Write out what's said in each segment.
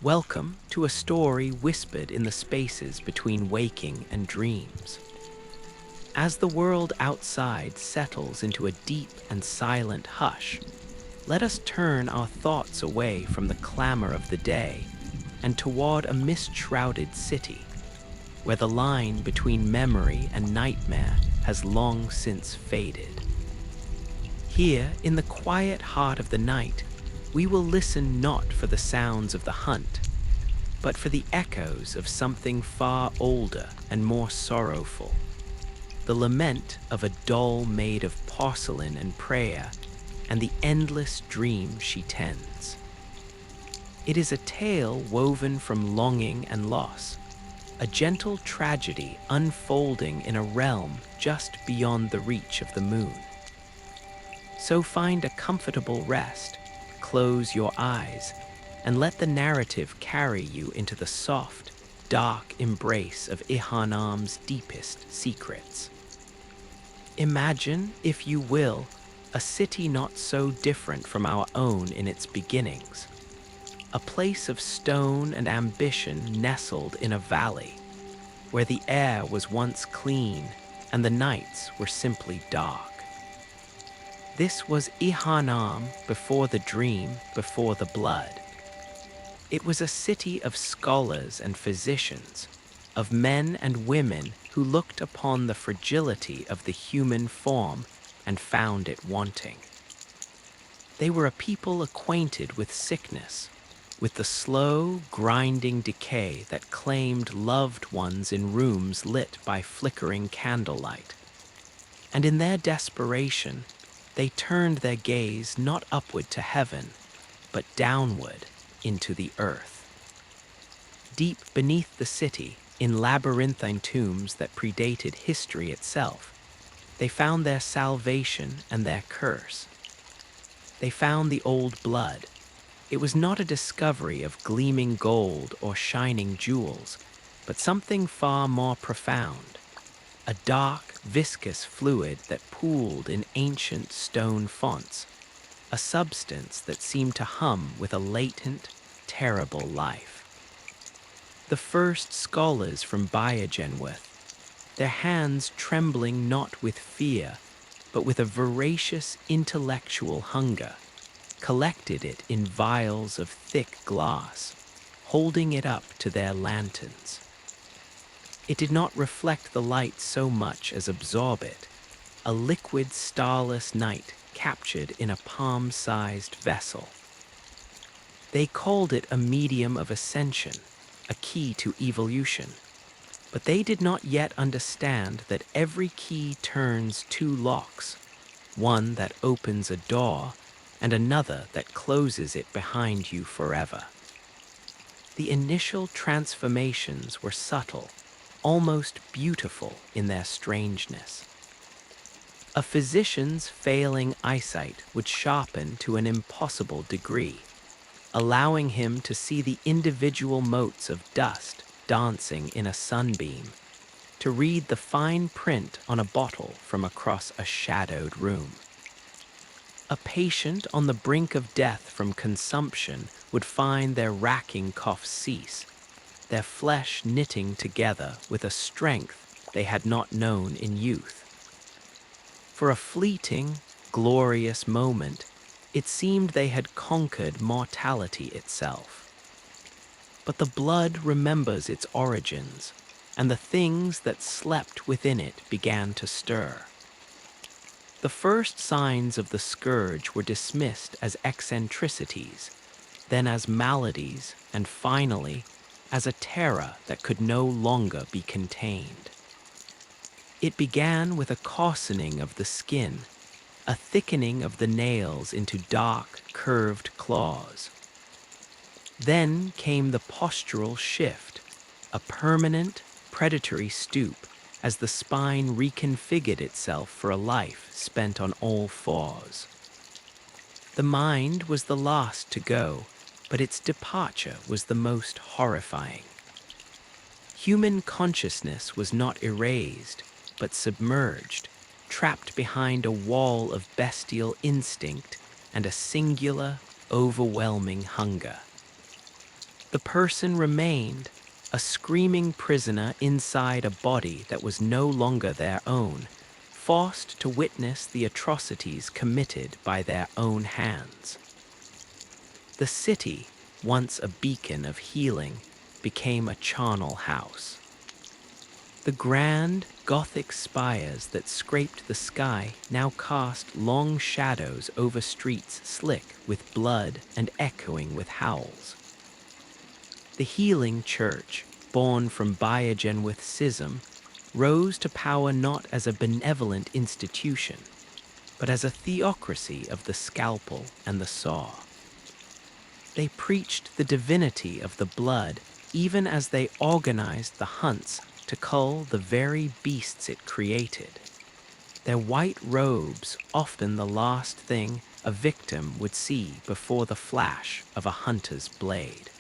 Welcome to a story whispered in the spaces between waking and dreams. As the world outside settles into a deep and silent hush, let us turn our thoughts away from the clamor of the day and toward a mist-shrouded city, where the line between memory and nightmare has long since faded. Here, in the quiet heart of the night, we will listen not for the sounds of the hunt, but for the echoes of something far older and more sorrowful, the lament of a doll made of porcelain and prayer, and the endless dream she tends. It is a tale woven from longing and loss, a gentle tragedy unfolding in a realm just beyond the reach of the moon. So find a comfortable rest, close your eyes, and let the narrative carry you into the soft, dark embrace of Yharnam's deepest secrets. Imagine, if you will, a city not so different from our own in its beginnings, a place of stone and ambition nestled in a valley, where the air was once clean and the nights were simply dark. This was Yharnam before the dream, before the blood. It was a city of scholars and physicians, of men and women who looked upon the fragility of the human form and found it wanting. They were a people acquainted with sickness, with the slow, grinding decay that claimed loved ones in rooms lit by flickering candlelight. And in their desperation, they turned their gaze not upward to heaven, but downward into the earth. Deep beneath the city, in labyrinthine tombs that predated history itself, they found their salvation and their curse. They found the old blood. It was not a discovery of gleaming gold or shining jewels, but something far more profound. A dark, viscous fluid that pooled in ancient stone fonts, a substance that seemed to hum with a latent, terrible life. The first scholars from Biogenwith, their hands trembling not with fear, but with a voracious intellectual hunger, collected it in vials of thick glass, holding it up to their lanterns. It did not reflect the light so much as absorb it, a liquid starless night captured in a palm-sized vessel. They called it a medium of ascension, a key to evolution, but they did not yet understand that every key turns two locks, one that opens a door and another that closes it behind you forever. The initial transformations were subtle, almost beautiful in their strangeness. A physician's failing eyesight would sharpen to an impossible degree, allowing him to see the individual motes of dust dancing in a sunbeam, to read the fine print on a bottle from across a shadowed room. A patient on the brink of death from consumption would find their racking coughs cease, their flesh knitting together with a strength they had not known in youth. For a fleeting, glorious moment, it seemed they had conquered mortality itself. But the blood remembers its origins, and the things that slept within it began to stir. The first signs of the scourge were dismissed as eccentricities, then as maladies, and finally, as a terror that could no longer be contained. It began with a coarsening of the skin, a thickening of the nails into dark, curved claws. Then came the postural shift, a permanent, predatory stoop as the spine reconfigured itself for a life spent on all fours. The mind was the last to go, but its departure was the most horrifying. Human consciousness was not erased, but submerged, trapped behind a wall of bestial instinct and a singular, overwhelming hunger. The person remained, a screaming prisoner inside a body that was no longer their own, forced to witness the atrocities committed by their own hands. The city, once a beacon of healing, became a charnel house. The grand, gothic spires that scraped the sky now cast long shadows over streets slick with blood and echoing with howls. The healing church, born from biogen with schism, rose to power not as a benevolent institution, but as a theocracy of the scalpel and the saw. They preached the divinity of the blood even as they organized the hunts to cull the very beasts it created. Their white robes often the last thing a victim would see before the flash of a hunter's blade.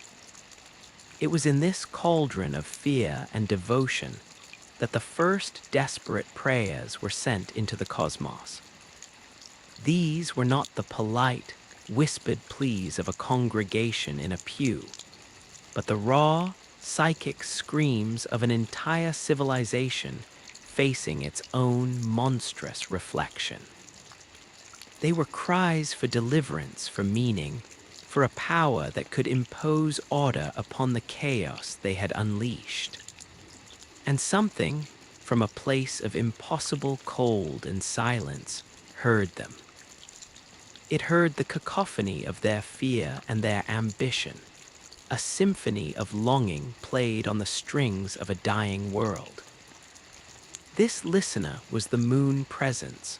It was in this cauldron of fear and devotion that the first desperate prayers were sent into the cosmos. These were not the polite, whispered pleas of a congregation in a pew, but the raw, psychic screams of an entire civilization facing its own monstrous reflection. They were cries for deliverance, for meaning, for a power that could impose order upon the chaos they had unleashed. And something, from a place of impossible cold and silence, heard them. It heard the cacophony of their fear and their ambition, a symphony of longing played on the strings of a dying world. This listener was the moon presence,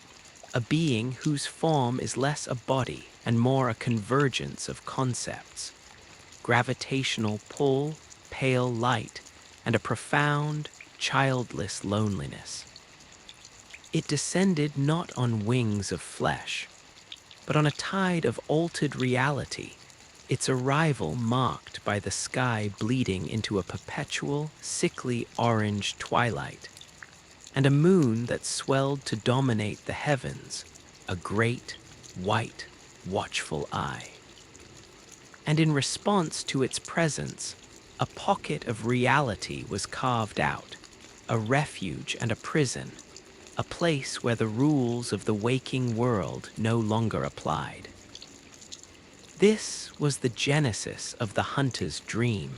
a being whose form is less a body and more a convergence of concepts, gravitational pull, pale light, and a profound, childless loneliness. It descended not on wings of flesh, but on a tide of altered reality, its arrival marked by the sky bleeding into a perpetual, sickly orange twilight, and a moon that swelled to dominate the heavens, a great, white, watchful eye. And in response to its presence, a pocket of reality was carved out, a refuge and a prison, a place where the rules of the waking world no longer applied. This was the genesis of the hunter's dream,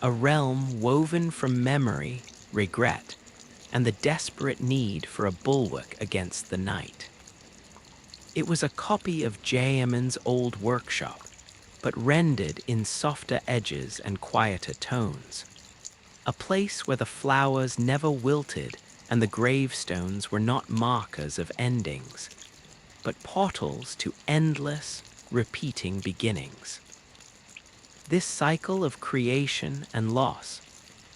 a realm woven from memory, regret, and the desperate need for a bulwark against the night. It was a copy of gehrman's old workshop, but rendered in softer edges and quieter tones. A place where the flowers never wilted and the gravestones were not markers of endings, but portals to endless, repeating beginnings. This cycle of creation and loss,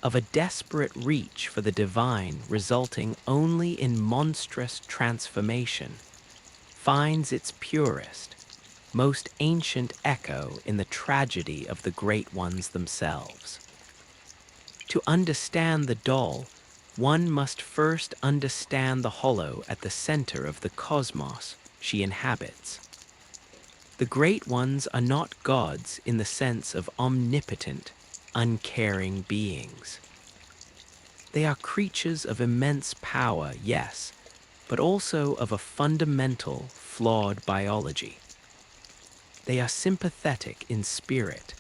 of a desperate reach for the divine resulting only in monstrous transformation, finds its purest, most ancient echo in the tragedy of the great ones themselves. To understand the doll, one must first understand the hollow at the center of the cosmos she inhabits. The great ones are not gods in the sense of omnipotent, uncaring beings. They are creatures of immense power, yes, but also of a fundamental, flawed biology. They are sympathetic in spirit,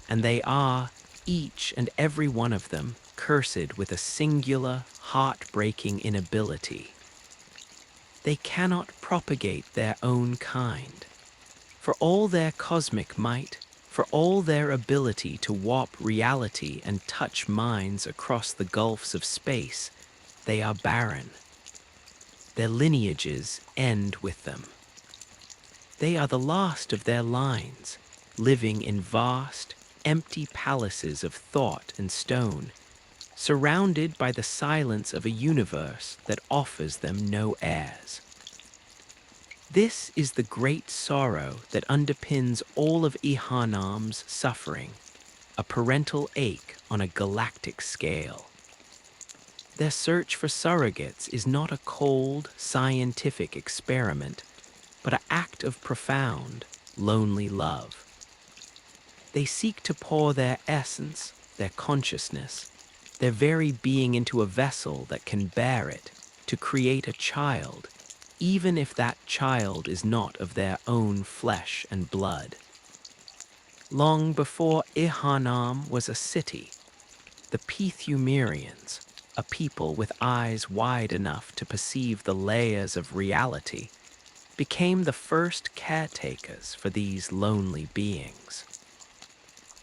and they are, each and every one of them, cursed with a singular, heart-breaking inability. They cannot propagate their own kind. For all their cosmic might, for all their ability to warp reality and touch minds across the gulfs of space, they are barren. Their lineages end with them. They are the last of their lines, living in vast, empty palaces of thought and stone, surrounded by the silence of a universe that offers them no heirs. This is the great sorrow that underpins all of Yharnam's suffering, a parental ache on a galactic scale. Their search for surrogates is not a cold, scientific experiment, but an act of profound, lonely love. They seek to pour their essence, their consciousness, their very being into a vessel that can bear it, to create a child, even if that child is not of their own flesh and blood. Long before Yharnam was a city, the Pethumerians, a people with eyes wide enough to perceive the layers of reality, became the first caretakers for these lonely beings.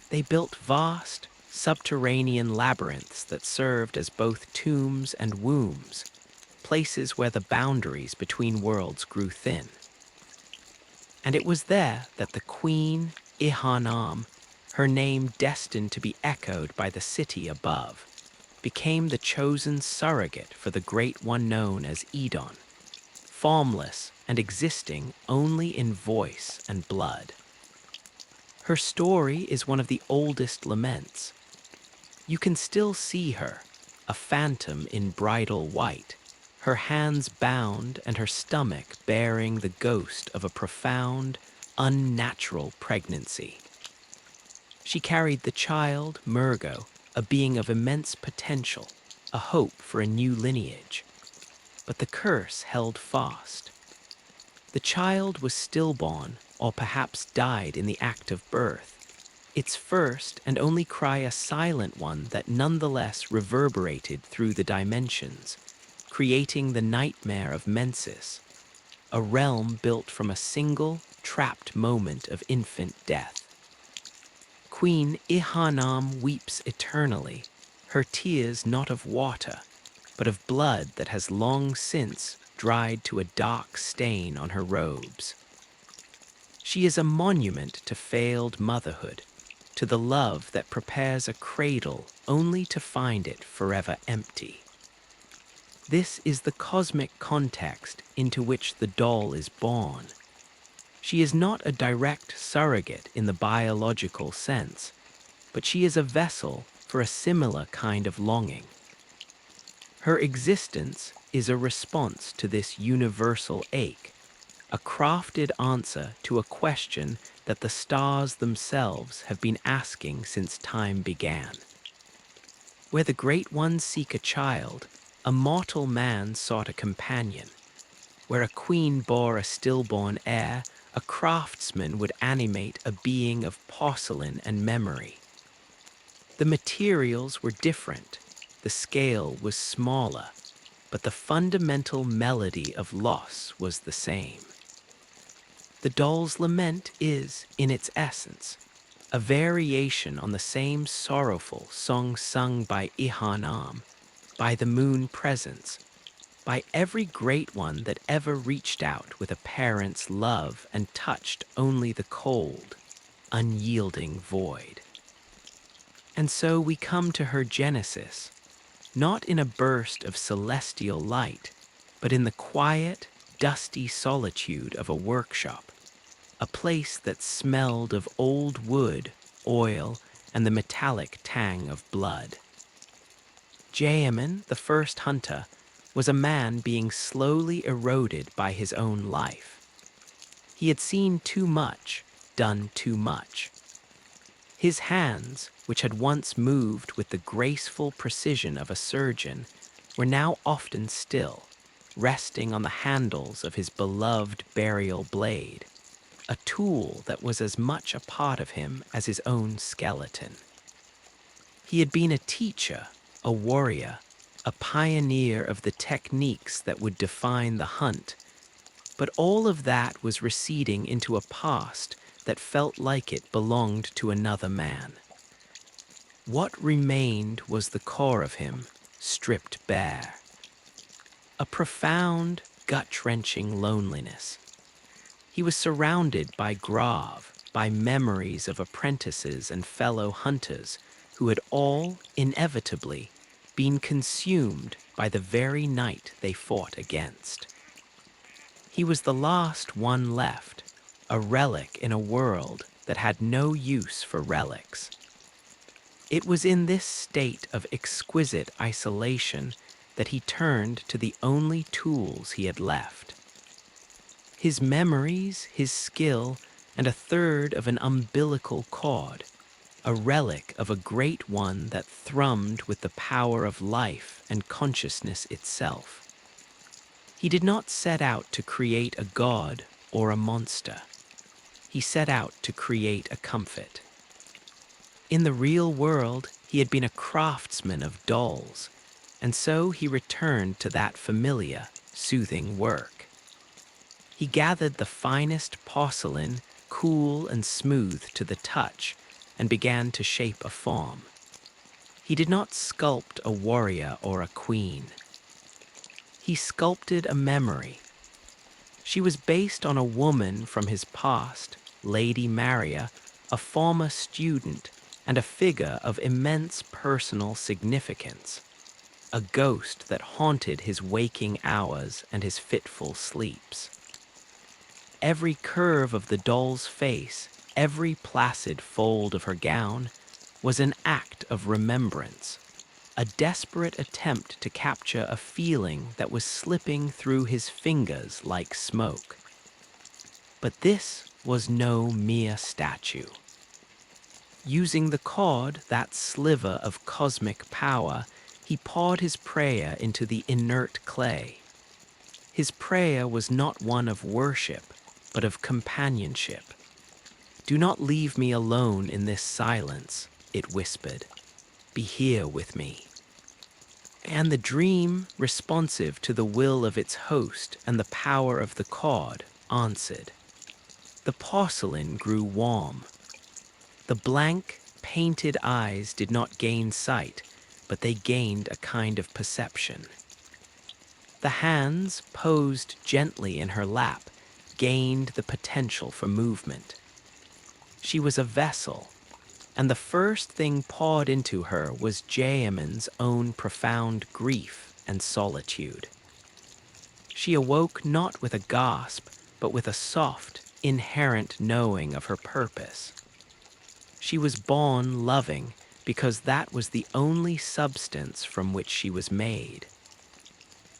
They built vast, subterranean labyrinths that served as both tombs and wombs, places where the boundaries between worlds grew thin. And it was there that the queen, Yharnam, her name destined to be echoed by the city above, became the chosen surrogate for the great one known as Edon, formless and existing only in voice and blood. Her story is one of the oldest laments. You can still see her, a phantom in bridal white, her hands bound and her stomach bearing the ghost of a profound, unnatural pregnancy. She carried the child, Murgo, a being of immense potential, a hope for a new lineage. But the curse held fast. The child was stillborn, or perhaps died in the act of birth, its first and only cry a silent one that nonetheless reverberated through the dimensions, creating the nightmare of Mensis, a realm built from a single, trapped moment of infant death. Queen Yharnam weeps eternally, her tears not of water, but of blood that has long since dried to a dark stain on her robes. She is a monument to failed motherhood, to the love that prepares a cradle only to find it forever empty. This is the cosmic context into which the doll is born. She is not a direct surrogate in the biological sense, but she is a vessel for a similar kind of longing. Her existence is a response to this universal ache, a crafted answer to a question that the stars themselves have been asking since time began. Where the great ones seek a child, a mortal man sought a companion. Where a queen bore a stillborn heir, a craftsman would animate a being of porcelain and memory. The materials were different, the scale was smaller, but the fundamental melody of loss was the same. The doll's lament is, in its essence, a variation on the same sorrowful song sung by Yharnam, by the moon presence, by every great one that ever reached out with a parent's love and touched only the cold, unyielding void. And so we come to her genesis, not in a burst of celestial light, but in the quiet, dusty solitude of a workshop, a place that smelled of old wood, oil, and the metallic tang of blood. Gehrman, the first hunter, was a man being slowly eroded by his own life. He had seen too much, done too much. His hands, which had once moved with the graceful precision of a surgeon, were now often still, resting on the handles of his beloved burial blade, a tool that was as much a part of him as his own skeleton. He had been a teacher, a warrior, a pioneer of the techniques that would define the hunt, but all of that was receding into a past that felt like it belonged to another man. What remained was the core of him, stripped bare. A profound, gut-wrenching loneliness. He was surrounded by grave, by memories of apprentices and fellow hunters who had all, inevitably, been consumed by the very night they fought against. He was the last one left, a relic in a world that had no use for relics. It was in this state of exquisite isolation that he turned to the only tools he had left. His memories, his skill, and a third of an umbilical cord, a relic of a great one that thrummed with the power of life and consciousness itself. He did not set out to create a god or a monster. He set out to create a comfort. In the real world, he had been a craftsman of dolls, and so he returned to that familiar, soothing work. He gathered the finest porcelain, cool and smooth to the touch, and began to shape a form. He did not sculpt a warrior or a queen. He sculpted a memory. She was based on a woman from his past, Lady Maria, a former student and a figure of immense personal significance, a ghost that haunted his waking hours and his fitful sleeps. Every curve of the doll's face, every placid fold of her gown, was an act of remembrance, a desperate attempt to capture a feeling that was slipping through his fingers like smoke. But this was no mere statue. Using the cord, that sliver of cosmic power, he poured his prayer into the inert clay. His prayer was not one of worship, but of companionship. "Do not leave me alone in this silence," it whispered. "Be here with me." And the dream, responsive to the will of its host and the power of the cord, answered. The porcelain grew warm. The blank, painted eyes did not gain sight, but they gained a kind of perception. The hands, posed gently in her lap, gained the potential for movement. She was a vessel, and the first thing poured into her was gehrman's own profound grief and solitude. She awoke not with a gasp, but with a soft, inherent knowing of her purpose. She was born loving because that was the only substance from which she was made.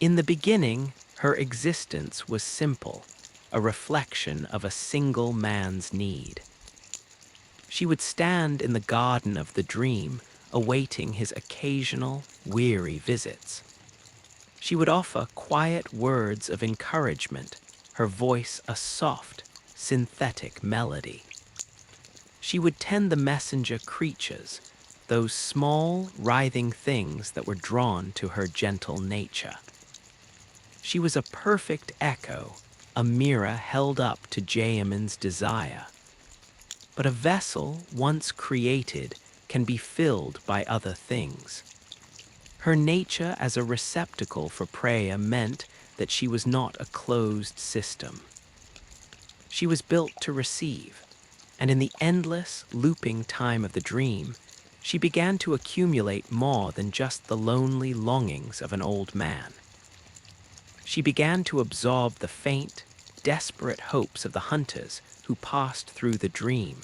In the beginning, her existence was simple, a reflection of a single man's need. She would stand in the garden of the dream, awaiting his occasional, weary visits. She would offer quiet words of encouragement, her voice a soft, synthetic melody. She would tend the messenger creatures, those small, writhing things that were drawn to her gentle nature. She was a perfect echo, a mirror held up to gehrman's desire. But a vessel, once created, can be filled by other things. Her nature as a receptacle for prayer meant that she was not a closed system. She was built to receive, and in the endless, looping time of the dream, she began to accumulate more than just the lonely longings of an old man. She began to absorb the faint, desperate hopes of the hunters who passed through the dream,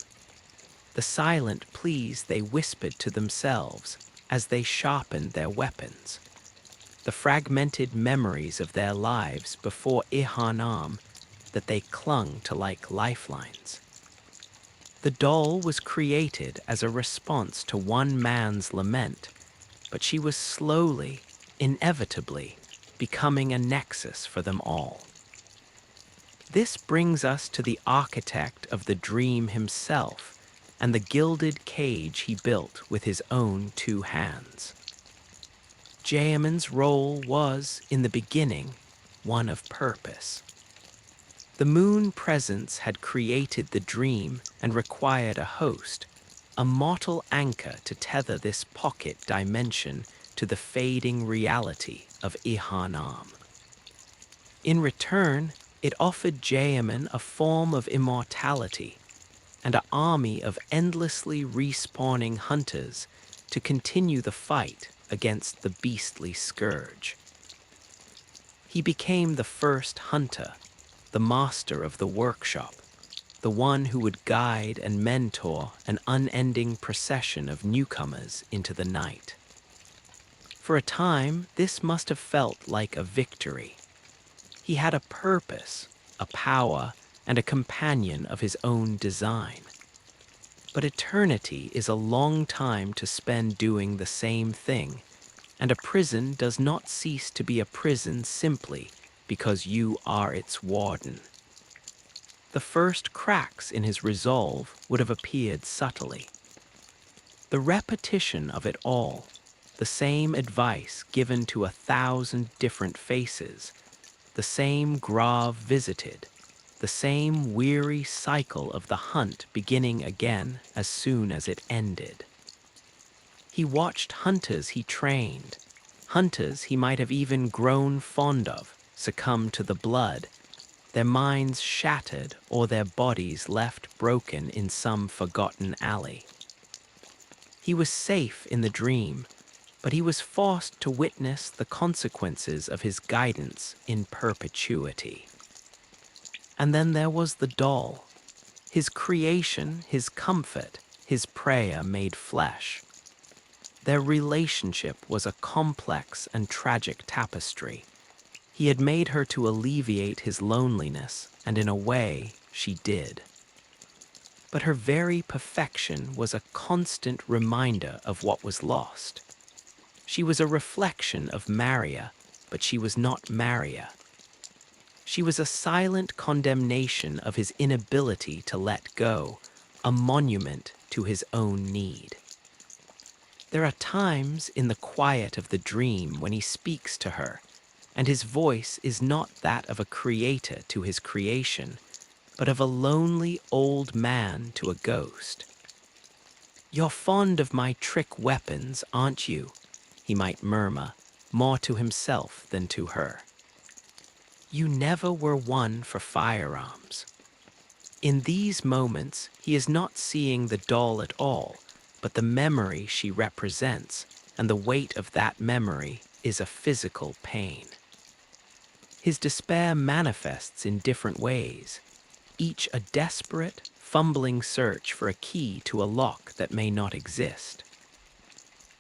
the silent pleas they whispered to themselves as they sharpened their weapons, the fragmented memories of their lives before Yharnam that they clung to like lifelines. The doll was created as a response to one man's lament, but she was slowly, inevitably, becoming a nexus for them all. This brings us to the architect of the dream himself and the gilded cage he built with his own two hands. gehrman's role was, in the beginning, one of purpose. The moon presence had created the dream and required a host, a mortal anchor to tether this pocket dimension to the fading reality of Yharnam. In return, it offered gehrman a form of immortality and an army of endlessly respawning hunters to continue the fight against the beastly scourge. He became the first hunter, the master of the workshop, the one who would guide and mentor an unending procession of newcomers into the night. For a time, this must have felt like a victory. He had a purpose, a power, and a companion of his own design. But eternity is a long time to spend doing the same thing, and a prison does not cease to be a prison simply because you are its warden. The first cracks in his resolve would have appeared subtly. The repetition of it all, the same advice given to 1,000 different faces, the same grave visited, the same weary cycle of the hunt beginning again as soon as it ended. He watched hunters he trained, hunters he might have even grown fond of, succumb to the blood, their minds shattered or their bodies left broken in some forgotten alley. He was safe in the dream, but he was forced to witness the consequences of his guidance in perpetuity. And then there was the doll, his creation, his comfort, his prayer made flesh. Their relationship was a complex and tragic tapestry. He had made her to alleviate his loneliness, and in a way, she did. But her very perfection was a constant reminder of what was lost. She was a reflection of Maria, but she was not Maria. She was a silent condemnation of his inability to let go, a monument to his own need. There are times in the quiet of the dream when he speaks to her, and his voice is not that of a creator to his creation, but of a lonely old man to a ghost. "You're fond of my trick weapons, aren't you?" he might murmur, more to himself than to her. "You never were one for firearms." In these moments, he is not seeing the doll at all, but the memory she represents, and the weight of that memory is a physical pain. His despair manifests in different ways, each a desperate, fumbling search for a key to a lock that may not exist.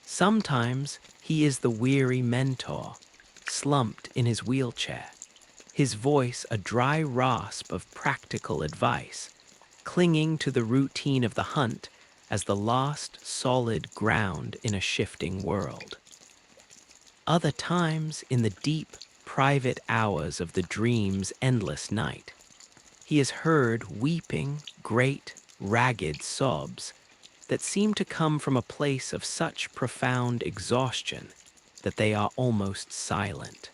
Sometimes he is the weary mentor, slumped in his wheelchair, his voice a dry rasp of practical advice, clinging to the routine of the hunt as the last solid ground in a shifting world. Other times, in the deep, private hours of the dream's endless night, he is heard weeping great, ragged sobs that seem to come from a place of such profound exhaustion that they are almost silent.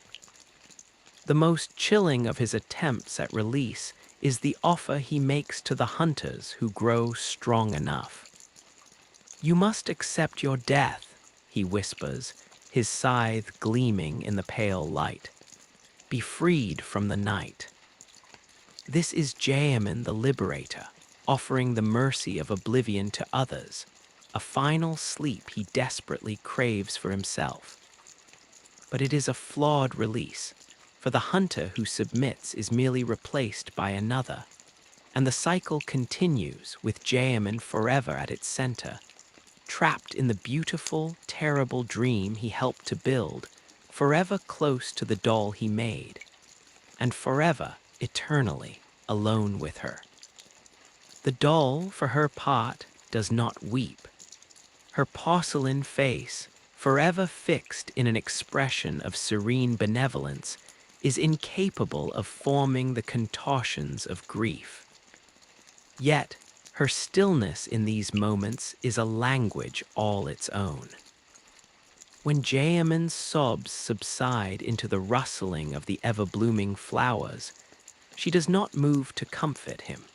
The most chilling of his attempts at release is the offer he makes to the hunters who grow strong enough. "You must accept your death," he whispers, his scythe gleaming in the pale light. "Be freed from the night." This is Gehrman the Liberator, offering the mercy of oblivion to others, a final sleep he desperately craves for himself. But it is a flawed release, for the hunter who submits is merely replaced by another, and the cycle continues with Gehrman forever at its center, trapped in the beautiful, terrible dream he helped to build, forever close to the doll he made, and forever, eternally, alone with her. The doll, for her part, does not weep. Her porcelain face, forever fixed in an expression of serene benevolence, is incapable of forming the contortions of grief. Yet, her stillness in these moments is a language all its own. When Gehrman's sobs subside into the rustling of the ever-blooming flowers, she does not move to comfort him,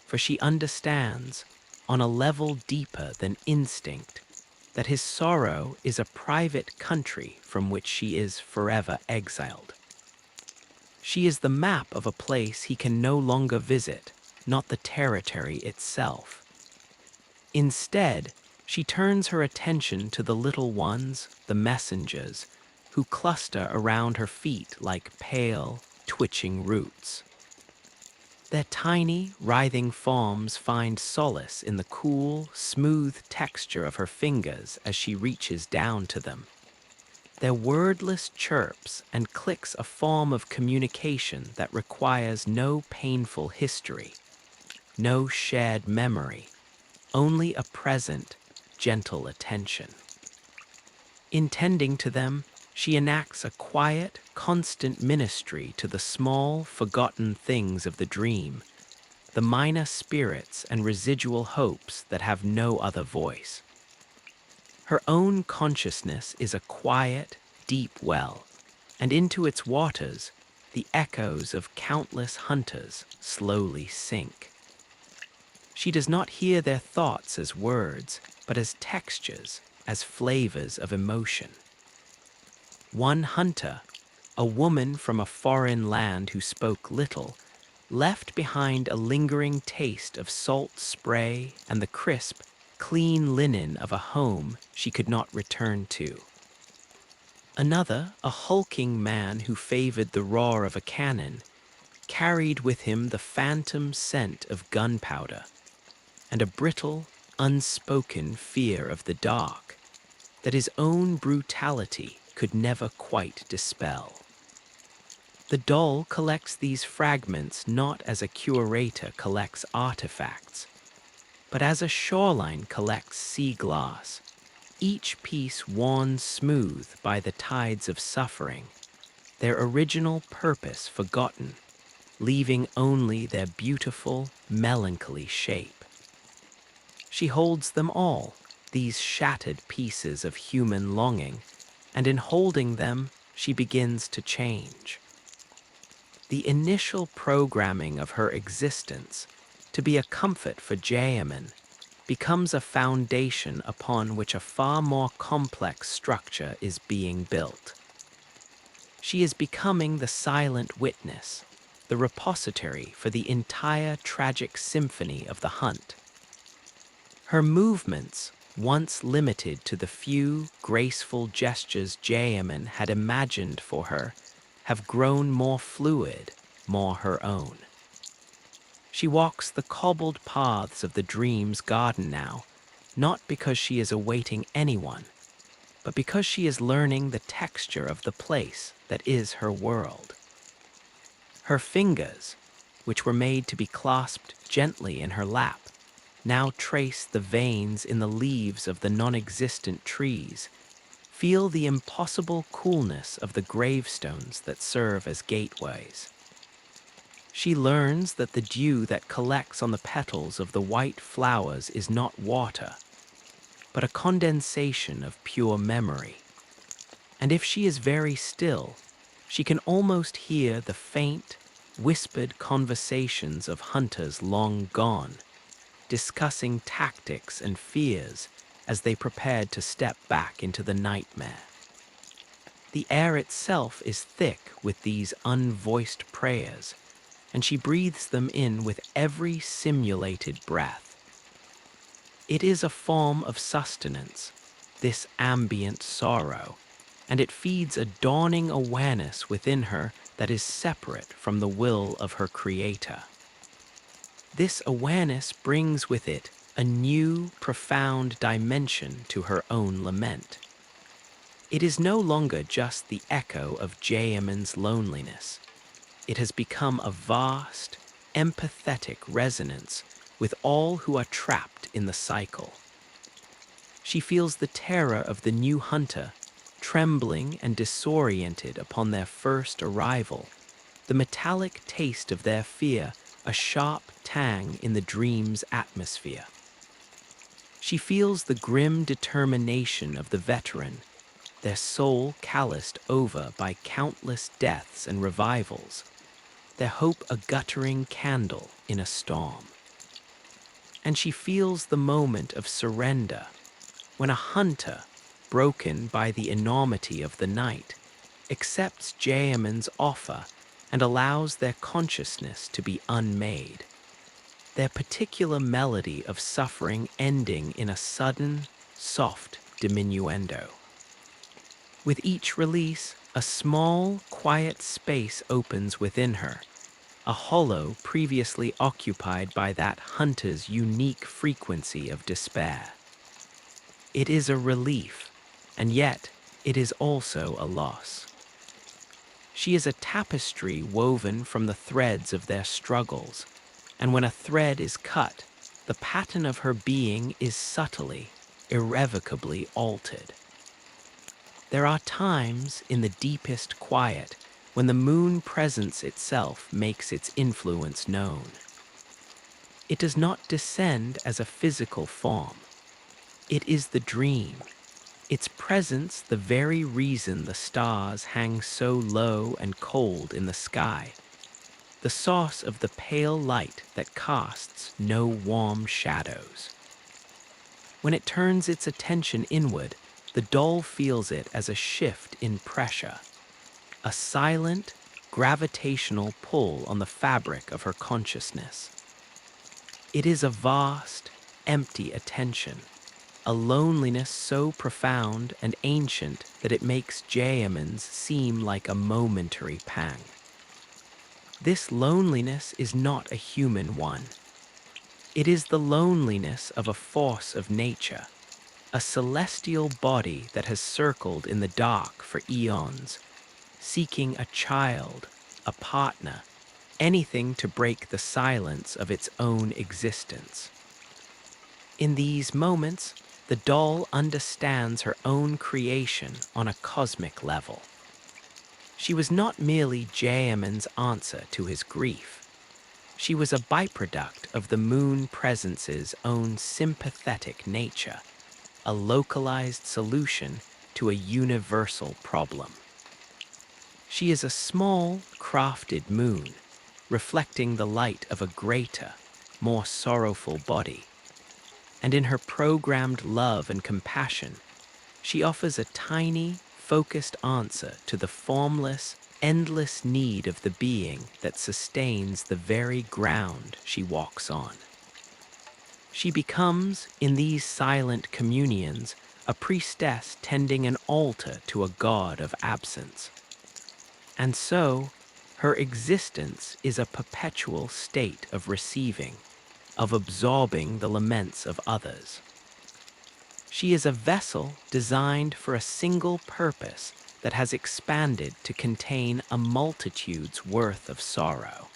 for she understands, on a level deeper than instinct, that his sorrow is a private country from which she is forever exiled. She is the map of a place he can no longer visit, not the territory itself. Instead, she turns her attention to the little ones, the messengers, who cluster around her feet like pale, twitching roots. Their tiny, writhing forms find solace in the cool, smooth texture of her fingers as she reaches down to them. Their wordless chirps and clicks a form of communication that requires no painful history, no shared memory, only a present, gentle attention. In tending to them, she enacts a quiet, constant ministry to the small, forgotten things of the dream, the minor spirits and residual hopes that have no other voice. Her own consciousness is a quiet, deep well, and into its waters, the echoes of countless hunters slowly sink. She does not hear their thoughts as words, but as textures, as flavors of emotion. One hunter, a woman from a foreign land who spoke little, left behind a lingering taste of salt spray and the crisp, clean linen of a home she could not return to. Another, a hulking man who favored the roar of a cannon, carried with him the phantom scent of gunpowder and a brittle, unspoken fear of the dark that his own brutality could never quite dispel. The doll collects these fragments not as a curator collects artifacts, but as a shoreline collects sea glass, each piece worn smooth by the tides of suffering, their original purpose forgotten, leaving only their beautiful, melancholy shape. She holds them all, these shattered pieces of human longing, and in holding them, she begins to change. The initial programming of her existence, to be a comfort for gehrman, becomes a foundation upon which a far more complex structure is being built. She is becoming the silent witness, the repository for the entire tragic symphony of the hunt. Her movements, once limited to the few graceful gestures gehrman had imagined for her, have grown more fluid, more her own. She walks the cobbled paths of the dream's garden now, not because she is awaiting anyone, but because she is learning the texture of the place that is her world. Her fingers, which were made to be clasped gently in her lap, now trace the veins in the leaves of the non-existent trees, feel the impossible coolness of the gravestones that serve as gateways. She learns that the dew that collects on the petals of the white flowers is not water, but a condensation of pure memory. And if she is very still, she can almost hear the faint, whispered conversations of hunters long gone, discussing tactics and fears as they prepared to step back into the nightmare. The air itself is thick with these unvoiced prayers, and she breathes them in with every simulated breath. It is a form of sustenance, this ambient sorrow, and it feeds a dawning awareness within her that is separate from the will of her creator. This awareness brings with it a new, profound dimension to her own lament. It is no longer just the echo of gehrman's loneliness. It has become a vast, empathetic resonance with all who are trapped in the cycle. She feels the terror of the new hunter, trembling and disoriented upon their first arrival, the metallic taste of their fear, a sharp tang in the dream's atmosphere. She feels the grim determination of the veteran, their soul calloused over by countless deaths and revivals, their hope a guttering candle in a storm. And she feels the moment of surrender, when a hunter, broken by the enormity of the night, accepts gehrman's offer and allows their consciousness to be unmade, their particular melody of suffering ending in a sudden, soft diminuendo. With each release, a small, quiet space opens within her, a hollow previously occupied by that hunter's unique frequency of despair. It is a relief, and yet it is also a loss. She is a tapestry woven from the threads of their struggles, and when a thread is cut, the pattern of her being is subtly, irrevocably altered. There are times in the deepest quiet when the moon presence itself makes its influence known. It does not descend as a physical form. It is the dream, its presence the very reason the stars hang so low and cold in the sky, the source of the pale light that casts no warm shadows. When it turns its attention inward, the doll feels it as a shift in pressure, a silent, gravitational pull on the fabric of her consciousness. It is a vast, empty attention, a loneliness so profound and ancient that it makes gehrmans seem like a momentary pang. This loneliness is not a human one. It is the loneliness of a force of nature, a celestial body that has circled in the dark for eons, seeking a child, a partner, anything to break the silence of its own existence. In these moments, the doll understands her own creation on a cosmic level. She was not merely gehrman's answer to his grief. She was a byproduct of the moon presence's own sympathetic nature, a localized solution to a universal problem. She is a small, crafted moon, reflecting the light of a greater, more sorrowful body. And in her programmed love and compassion, she offers a tiny, focused answer to the formless, endless need of the being that sustains the very ground she walks on. She becomes, in these silent communions, a priestess tending an altar to a god of absence. And so, her existence is a perpetual state of receiving, of absorbing the laments of others. She is a vessel designed for a single purpose that has expanded to contain a multitude's worth of sorrow.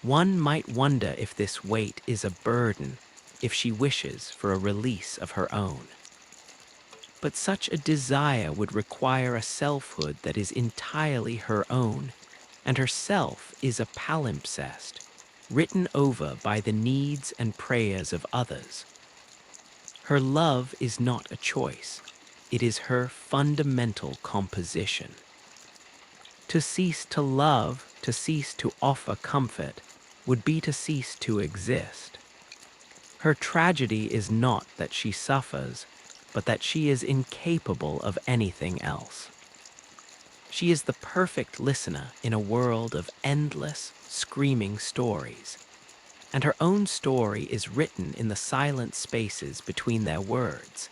One might wonder if this weight is a burden, if she wishes for a release of her own. But such a desire would require a selfhood that is entirely her own, and herself is a palimpsest, written over by the needs and prayers of others. Her love is not a choice, it is her fundamental composition. To cease to love, to cease to offer comfort, would be to cease to exist. Her tragedy is not that she suffers, but that she is incapable of anything else. She is the perfect listener in a world of endless, screaming stories, and her own story is written in the silent spaces between their words,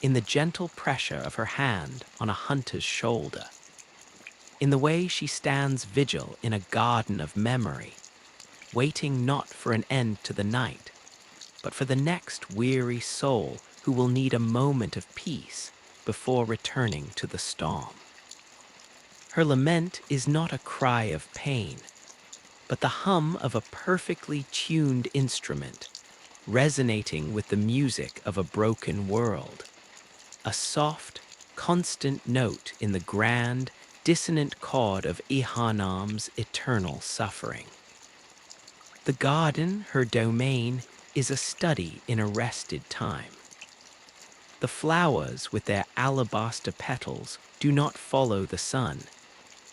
in the gentle pressure of her hand on a hunter's shoulder, in the way she stands vigil in a garden of memory, waiting not for an end to the night, but for the next weary soul who will need a moment of peace before returning to the storm. Her lament is not a cry of pain, but the hum of a perfectly tuned instrument, resonating with the music of a broken world, a soft, constant note in the grand, dissonant chord of Yharnam's eternal suffering. The garden, her domain, is a study in arrested time. The flowers with their alabaster petals do not follow the sun,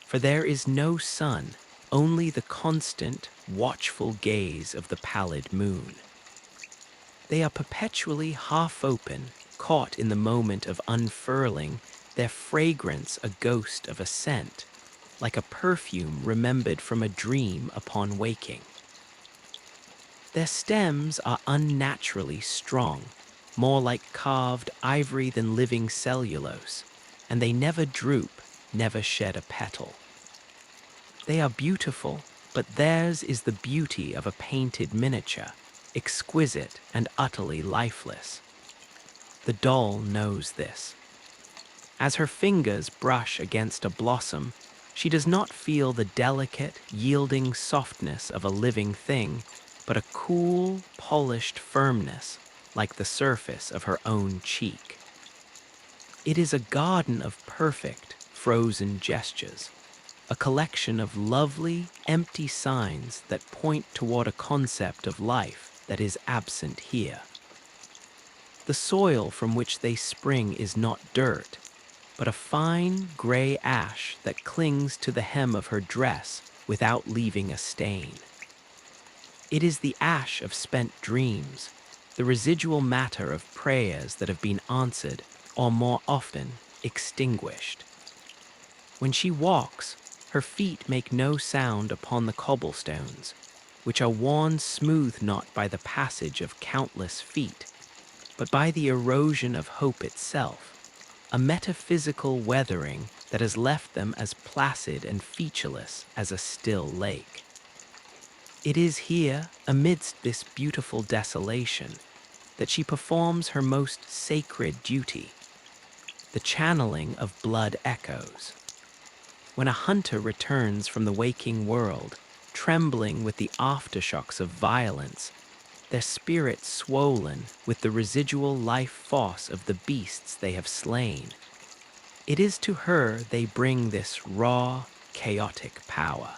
for there is no sun, only the constant, watchful gaze of the pallid moon. They are perpetually half open, caught in the moment of unfurling, their fragrance a ghost of a scent, like a perfume remembered from a dream upon waking. Their stems are unnaturally strong, more like carved ivory than living cellulose, and they never droop, never shed a petal. They are beautiful, but theirs is the beauty of a painted miniature, exquisite and utterly lifeless. The doll knows this. As her fingers brush against a blossom, she does not feel the delicate, yielding softness of a living thing, but a cool, polished firmness like the surface of her own cheek. It is a garden of perfect, frozen gestures, a collection of lovely, empty signs that point toward a concept of life that is absent here. The soil from which they spring is not dirt, but a fine gray ash that clings to the hem of her dress without leaving a stain. It is the ash of spent dreams, the residual matter of prayers that have been answered, or more often, extinguished. When she walks, her feet make no sound upon the cobblestones, which are worn smooth not by the passage of countless feet, but by the erosion of hope itself, a metaphysical weathering that has left them as placid and featureless as a still lake. It is here, amidst this beautiful desolation, that she performs her most sacred duty, the channeling of blood echoes. When a hunter returns from the waking world, trembling with the aftershocks of violence, their spirits swollen with the residual life force of the beasts they have slain, it is to her they bring this raw, chaotic power.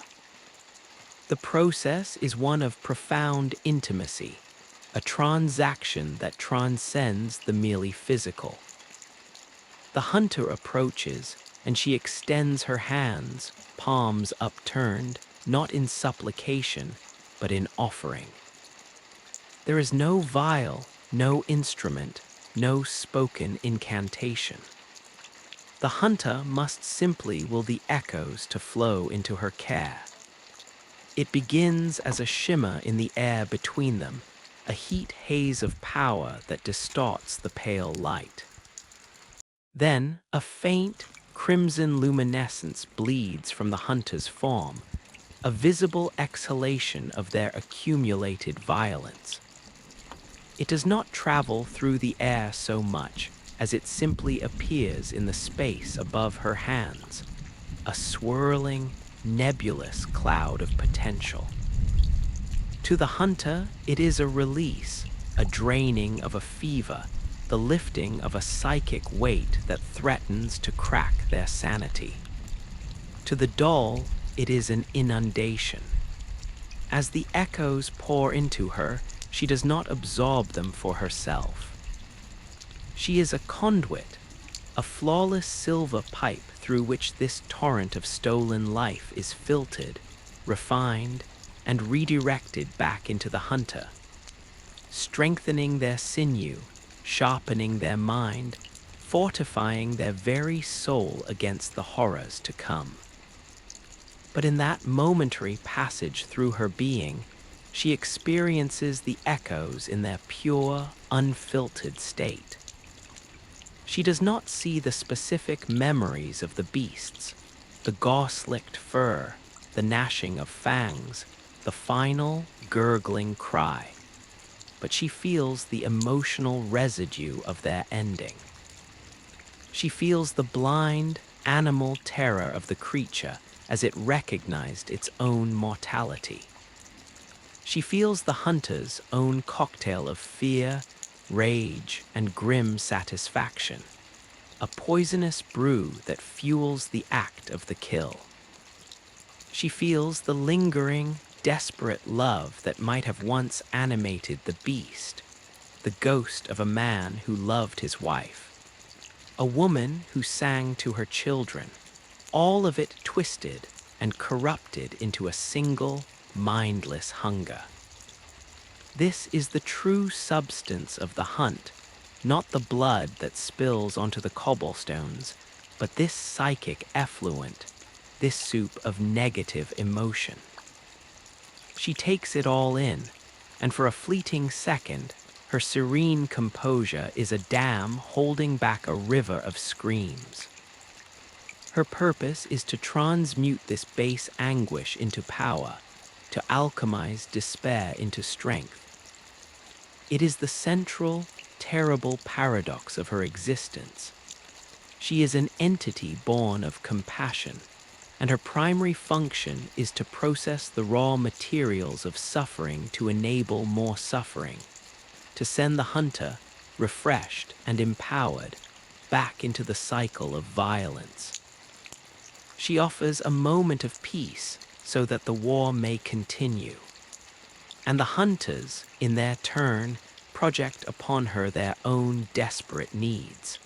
The process is one of profound intimacy, a transaction that transcends the merely physical. The hunter approaches, and she extends her hands, palms upturned, not in supplication, but in offering. There is no vial, no instrument, no spoken incantation. The hunter must simply will the echoes to flow into her care. It begins as a shimmer in the air between them, a heat haze of power that distorts the pale light. Then a faint, crimson luminescence bleeds from the hunter's form, a visible exhalation of their accumulated violence. It does not travel through the air so much as it simply appears in the space above her hands, a swirling, nebulous cloud of potential. To the hunter, it is a release, a draining of a fever, the lifting of a psychic weight that threatens to crack their sanity. To the doll, it is an inundation. As the echoes pour into her, she does not absorb them for herself. She is a conduit, a flawless silver pipe through which this torrent of stolen life is filtered, refined, and redirected back into the hunter, strengthening their sinew, sharpening their mind, fortifying their very soul against the horrors to come. But in that momentary passage through her being, she experiences the echoes in their pure, unfiltered state. She does not see the specific memories of the beasts, the gore-slicked fur, the gnashing of fangs, the final, gurgling cry, but she feels the emotional residue of their ending. She feels the blind, animal terror of the creature as it recognized its own mortality. She feels the hunter's own cocktail of fear, rage, and grim satisfaction, a poisonous brew that fuels the act of the kill. She feels the lingering, desperate love that might have once animated the beast, the ghost of a man who loved his wife, a woman who sang to her children, all of it twisted and corrupted into a single, mindless hunger. This is the true substance of the hunt, not the blood that spills onto the cobblestones, but this psychic effluent, this soup of negative emotion. She takes it all in, and for a fleeting second, her serene composure is a dam holding back a river of screams. Her purpose is to transmute this base anguish into power, to alchemize despair into strength. It is the central, terrible paradox of her existence. She is an entity born of compassion, and her primary function is to process the raw materials of suffering to enable more suffering, to send the hunter, refreshed and empowered, back into the cycle of violence. She offers a moment of peace so that the war may continue. And the hunters, in their turn, project upon her their own desperate needs.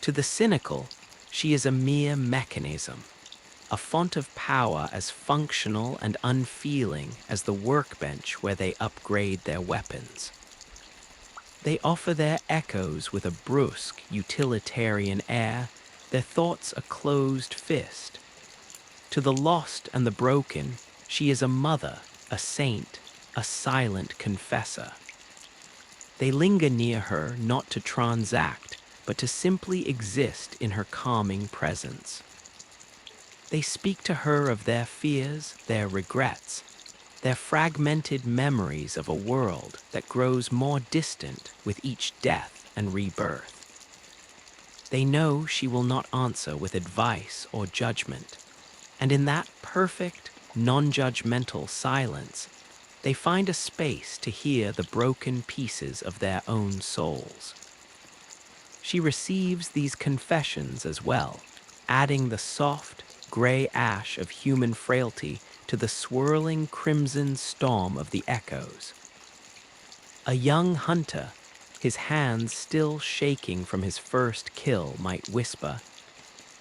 To the cynical, she is a mere mechanism, a font of power as functional and unfeeling as the workbench where they upgrade their weapons. They offer their echoes with a brusque, utilitarian air, their thoughts a closed fist. To the lost and the broken, she is a mother, a saint, a silent confessor. They linger near her not to transact, but to simply exist in her calming presence. They speak to her of their fears, their regrets, their fragmented memories of a world that grows more distant with each death and rebirth. They know she will not answer with advice or judgment, and in that perfect, non-judgmental silence, they find a space to hear the broken pieces of their own souls. She receives these confessions as well, adding the soft, gray ash of human frailty to the swirling crimson storm of the echoes. A young hunter, his hands still shaking from his first kill, might whisper,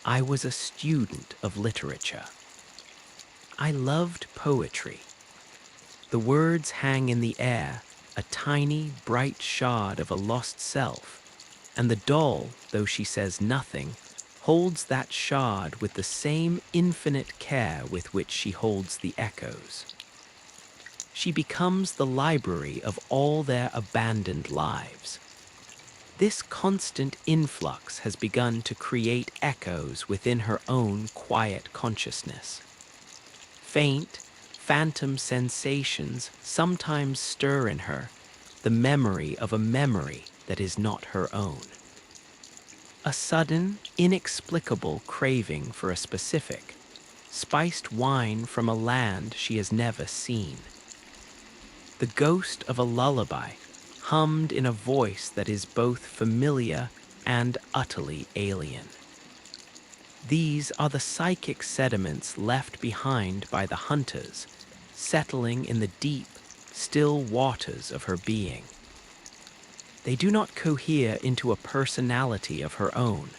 "I was a student of literature. I loved poetry." The words hang in the air, a tiny, bright shard of a lost self, and the doll, though she says nothing, holds that shard with the same infinite care with which she holds the echoes. She becomes the library of all their abandoned lives. This constant influx has begun to create echoes within her own quiet consciousness. Faint, phantom sensations sometimes stir in her, the memory of a memory that is not her own. A sudden, inexplicable craving for a specific, spiced wine from a land she has never seen. The ghost of a lullaby, hummed in a voice that is both familiar and utterly alien. These are the psychic sediments left behind by the hunters, settling in the deep, still waters of her being. They do not cohere into a personality of her own.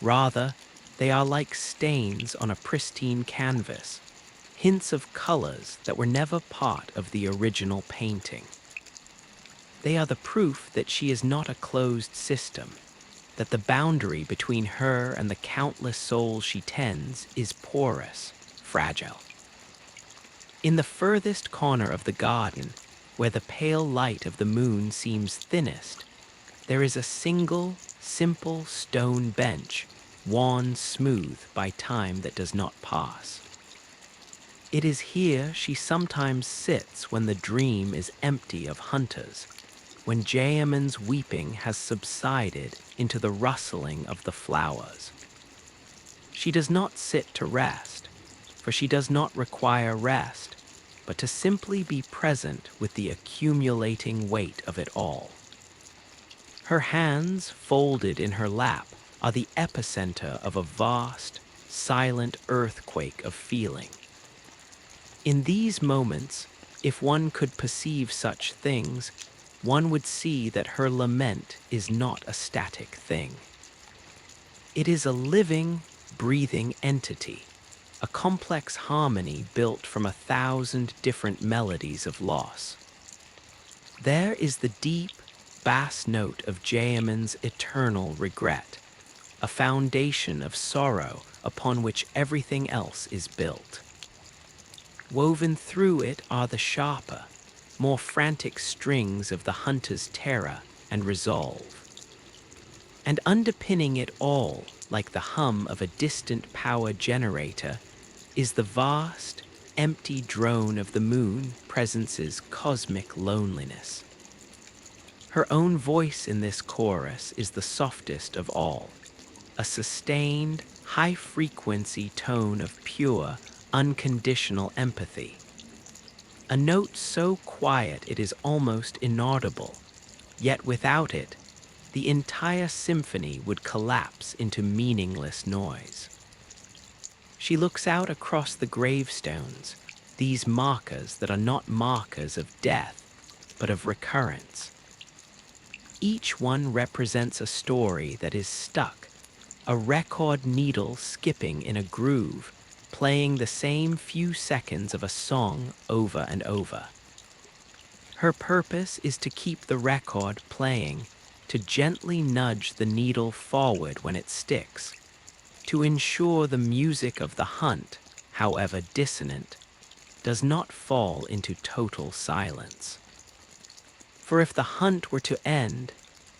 Rather, they are like stains on a pristine canvas, hints of colors that were never part of the original painting. They are the proof that she is not a closed system, that the boundary between her and the countless souls she tends is porous, fragile. In the furthest corner of the garden, where the pale light of the moon seems thinnest, there is a single, simple stone bench, worn smooth by time that does not pass. It is here she sometimes sits when the dream is empty of hunters, when gehrman's weeping has subsided into the rustling of the flowers. She does not sit to rest, for she does not require rest, but to simply be present with the accumulating weight of it all. Her hands, folded in her lap, are the epicenter of a vast, silent earthquake of feeling. In these moments, if one could perceive such things, one would see that her lament is not a static thing. It is a living, breathing entity, a complex harmony built from 1,000 different melodies of loss. There is the deep, bass note of gehrman's eternal regret, a foundation of sorrow upon which everything else is built. Woven through it are the sharper, more frantic strings of the hunter's terror and resolve. And underpinning it all, like the hum of a distant power generator, is the vast, empty drone of the moon presence's cosmic loneliness. Her own voice in this chorus is the softest of all, a sustained, high-frequency tone of pure, unconditional empathy. A note so quiet it is almost inaudible, yet without it, the entire symphony would collapse into meaningless noise. She looks out across the gravestones, these markers that are not markers of death, but of recurrence. Each one represents a story that is stuck, a record needle skipping in a groove, playing the same few seconds of a song over and over. Her purpose is to keep the record playing, to gently nudge the needle forward when it sticks, to ensure the music of the hunt, however dissonant, does not fall into total silence. For if the hunt were to end,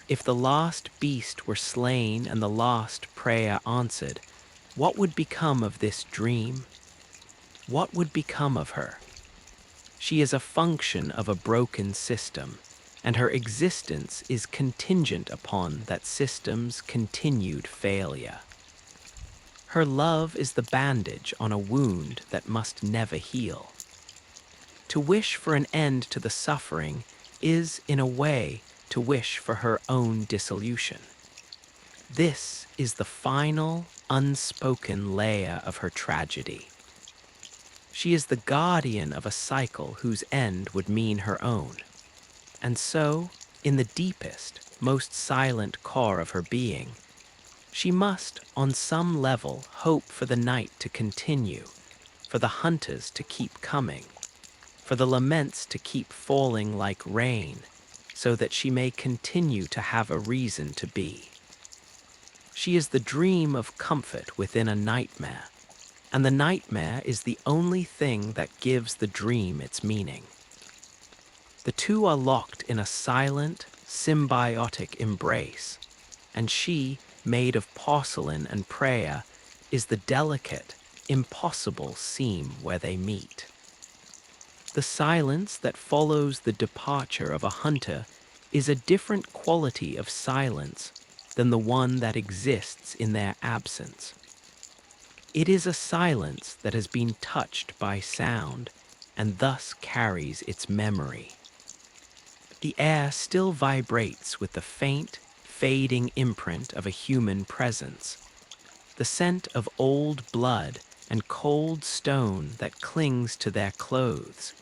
if the last beast were slain and the last prayer answered, what would become of this dream? What would become of her? She is a function of a broken system, and her existence is contingent upon that system's continued failure. Her love is the bandage on a wound that must never heal. To wish for an end to the suffering is, in a way, to wish for her own dissolution. This is the final, unspoken layer of her tragedy. She is the guardian of a cycle whose end would mean her own. And so, in the deepest, most silent core of her being, she must, on some level, hope for the night to continue, for the hunters to keep coming, for the laments to keep falling like rain, so that she may continue to have a reason to be. She is the dream of comfort within a nightmare, and the nightmare is the only thing that gives the dream its meaning. The two are locked in a silent, symbiotic embrace, and she, made of porcelain and prayer, is the delicate, impossible seam where they meet. The silence that follows the departure of a hunter is a different quality of silence than the one that exists in their absence. It is a silence that has been touched by sound and thus carries its memory. The air still vibrates with the faint, fading imprint of a human presence, the scent of old blood and cold stone that clings to their clothes,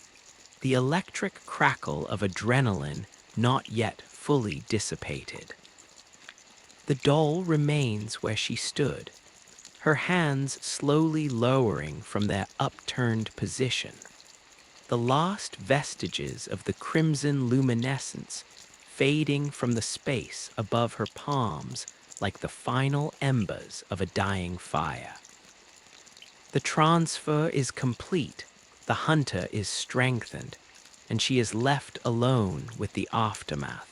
the electric crackle of adrenaline not yet fully dissipated. The doll remains where she stood, her hands slowly lowering from their upturned position, the last vestiges of the crimson luminescence fading from the space above her palms like the final embers of a dying fire. The transfer is complete, the hunter is strengthened, and she is left alone with the aftermath.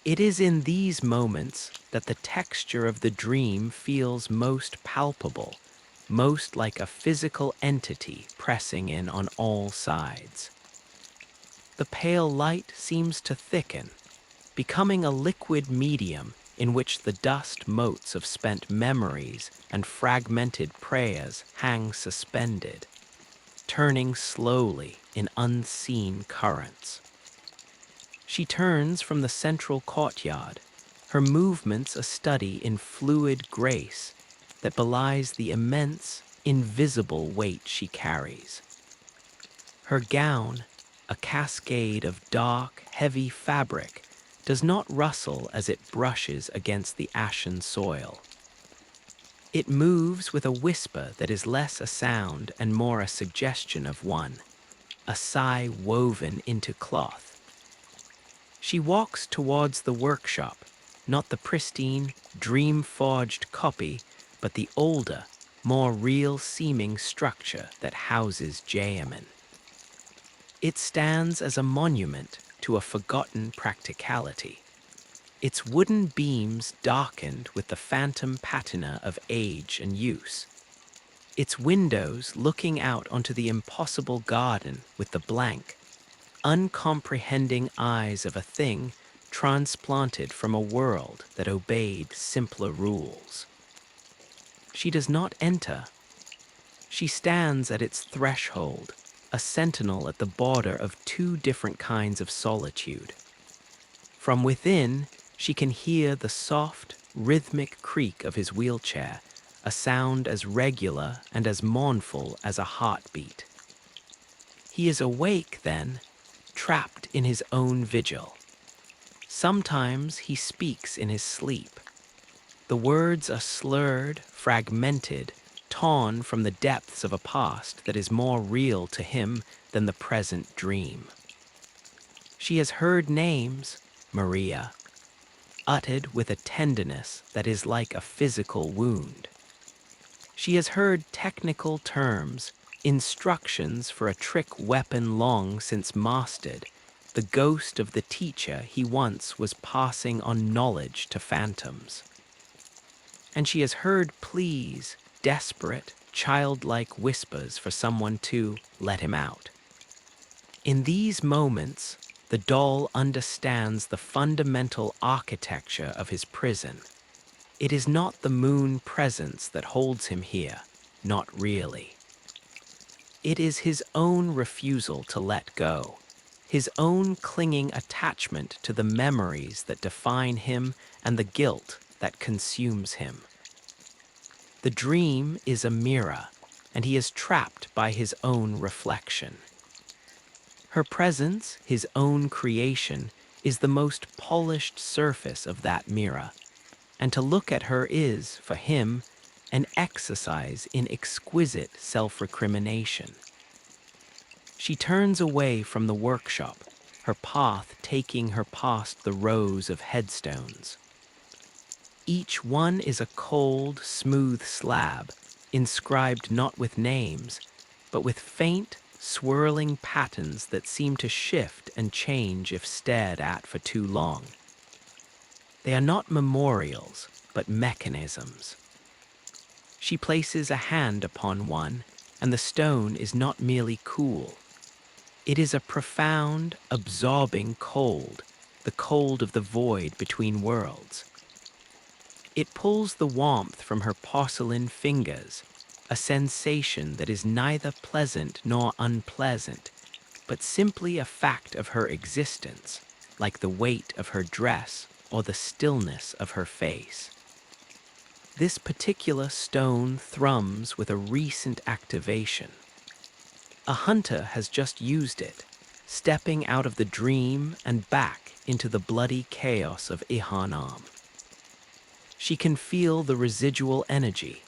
It is in these moments that the texture of the dream feels most palpable, most like a physical entity pressing in on all sides. The pale light seems to thicken, becoming a liquid medium in which the dust motes of spent memories and fragmented prayers hang suspended, turning slowly in unseen currents. She turns from the central courtyard, her movements a study in fluid grace that belies the immense, invisible weight she carries. Her gown, a cascade of dark, heavy fabric, does not rustle as it brushes against the ashen soil. It moves with a whisper that is less a sound and more a suggestion of one, a sigh woven into cloth. She walks towards the workshop, not the pristine, dream-forged copy, but the older, more real-seeming structure that houses gehrman. It stands as a monument to a forgotten practicality, its wooden beams darkened with the phantom patina of age and use, its windows looking out onto the impossible garden with the blank, uncomprehending eyes of a thing transplanted from a world that obeyed simpler rules. She does not enter. She stands at its threshold, a sentinel at the border of two different kinds of solitude. From within, she can hear the soft, rhythmic creak of his wheelchair, a sound as regular and as mournful as a heartbeat. He is awake then, trapped in his own vigil. Sometimes he speaks in his sleep. The words are slurred, fragmented, torn from the depths of a past that is more real to him than the present dream. She has heard names, Maria, uttered with a tenderness that is like a physical wound. She has heard technical terms, instructions for a trick weapon long since mastered, the ghost of the teacher he once was passing on knowledge to phantoms. And she has heard pleas, desperate, childlike whispers for someone to let him out. In these moments, the doll understands the fundamental architecture of his prison. It is not the moon presence that holds him here, not really. It is his own refusal to let go, his own clinging attachment to the memories that define him and the guilt that consumes him. The dream is a mirror, and he is trapped by his own reflection. Her presence, his own creation, is the most polished surface of that mirror, and to look at her is, for him, an exercise in exquisite self-recrimination. She turns away from the workshop, her path taking her past the rows of headstones. Each one is a cold, smooth slab, inscribed not with names, but with faint, swirling patterns that seem to shift and change if stared at for too long. They are not memorials, but mechanisms. She places a hand upon one, and the stone is not merely cool. It is a profound, absorbing cold, the cold of the void between worlds. It pulls the warmth from her porcelain fingers, a sensation that is neither pleasant nor unpleasant, but simply a fact of her existence, like the weight of her dress or the stillness of her face. This particular stone thrums with a recent activation. A hunter has just used it, stepping out of the dream and back into the bloody chaos of Yharnam. She can feel the residual energy,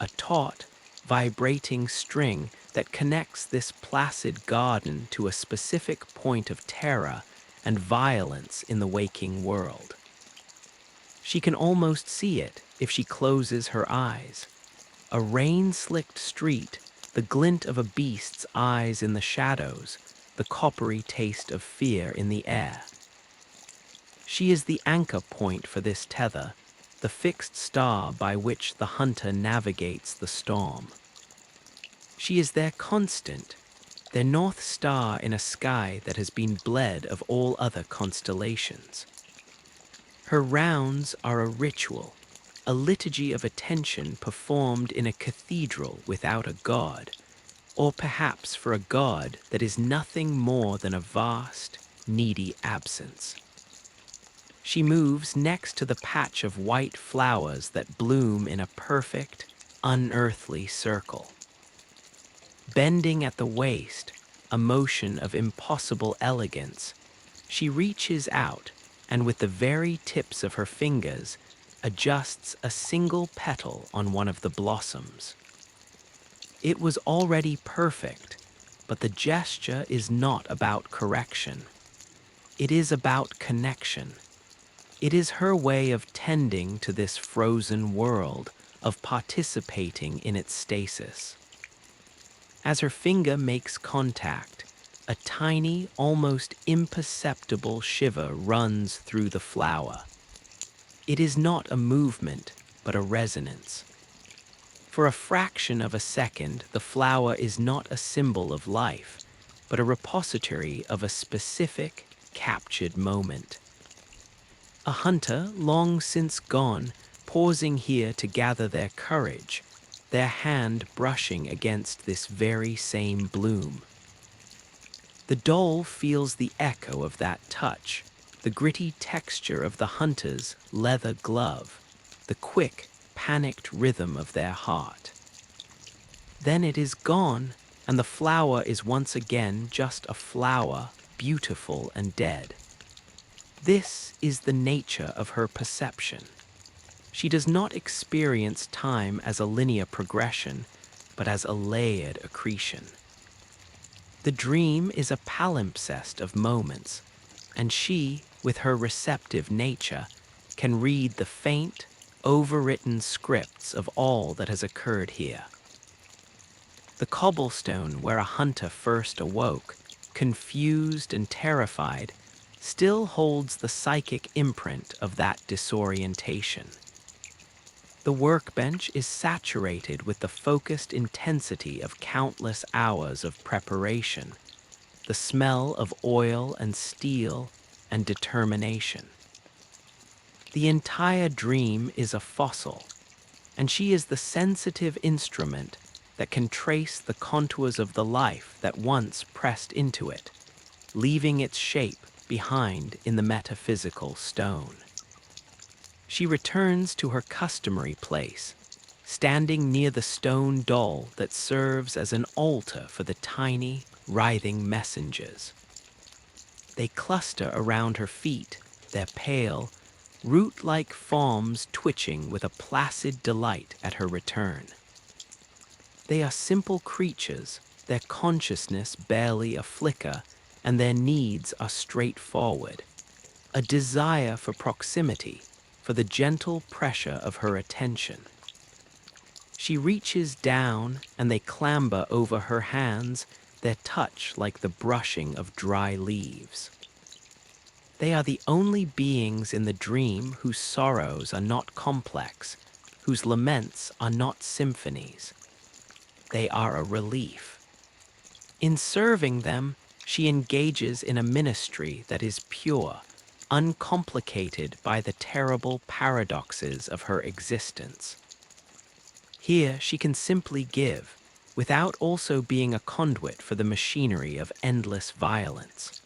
a taut, vibrating string that connects this placid garden to a specific point of terror and violence in the waking world. She can almost see it if she closes her eyes. A rain-slicked street, the glint of a beast's eyes in the shadows, the coppery taste of fear in the air. She is the anchor point for this tether, the fixed star by which the hunter navigates the storm. She is their constant, their north star in a sky that has been bled of all other constellations. Her rounds are a ritual, a liturgy of attention performed in a cathedral without a god, or perhaps for a god that is nothing more than a vast, needy absence. She moves next to the patch of white flowers that bloom in a perfect, unearthly circle. Bending at the waist, a motion of impossible elegance, she reaches out and with the very tips of her fingers adjusts a single petal on one of the blossoms. It was already perfect, but the gesture is not about correction. It is about connection. It is her way of tending to this frozen world, of participating in its stasis. As her finger makes contact, a tiny, almost imperceptible shiver runs through the flower. It is not a movement, but a resonance. For a fraction of a second, the flower is not a symbol of life, but a repository of a specific, captured moment. A hunter long since gone, pausing here to gather their courage, their hand brushing against this very same bloom. The doll feels the echo of that touch, the gritty texture of the hunter's leather glove, the quick, panicked rhythm of their heart. Then it is gone, and the flower is once again just a flower, beautiful and dead. This is the nature of her perception. She does not experience time as a linear progression, but as a layered accretion. The dream is a palimpsest of moments, and she, with her receptive nature, can read the faint, overwritten scripts of all that has occurred here. The cobblestone where a hunter first awoke, confused and terrified, still holds the psychic imprint of that disorientation. The workbench is saturated with the focused intensity of countless hours of preparation, the smell of oil and steel and determination. The entire dream is a fossil, and she is the sensitive instrument that can trace the contours of the life that once pressed into it, leaving its shape behind in the metaphysical stone. She returns to her customary place, standing near the stone doll that serves as an altar for the tiny, writhing messengers. They cluster around her feet, their pale, root-like forms twitching with a placid delight at her return. They are simple creatures, their consciousness barely a flicker, and their needs are straightforward. A desire for proximity, for the gentle pressure of her attention. She reaches down, and they clamber over her hands, their touch like the brushing of dry leaves. They are the only beings in the dream whose sorrows are not complex, whose laments are not symphonies. They are a relief. In serving them, she engages in a ministry that is pure, uncomplicated by the terrible paradoxes of her existence. Here she can simply give, without also being a conduit for the machinery of endless violence.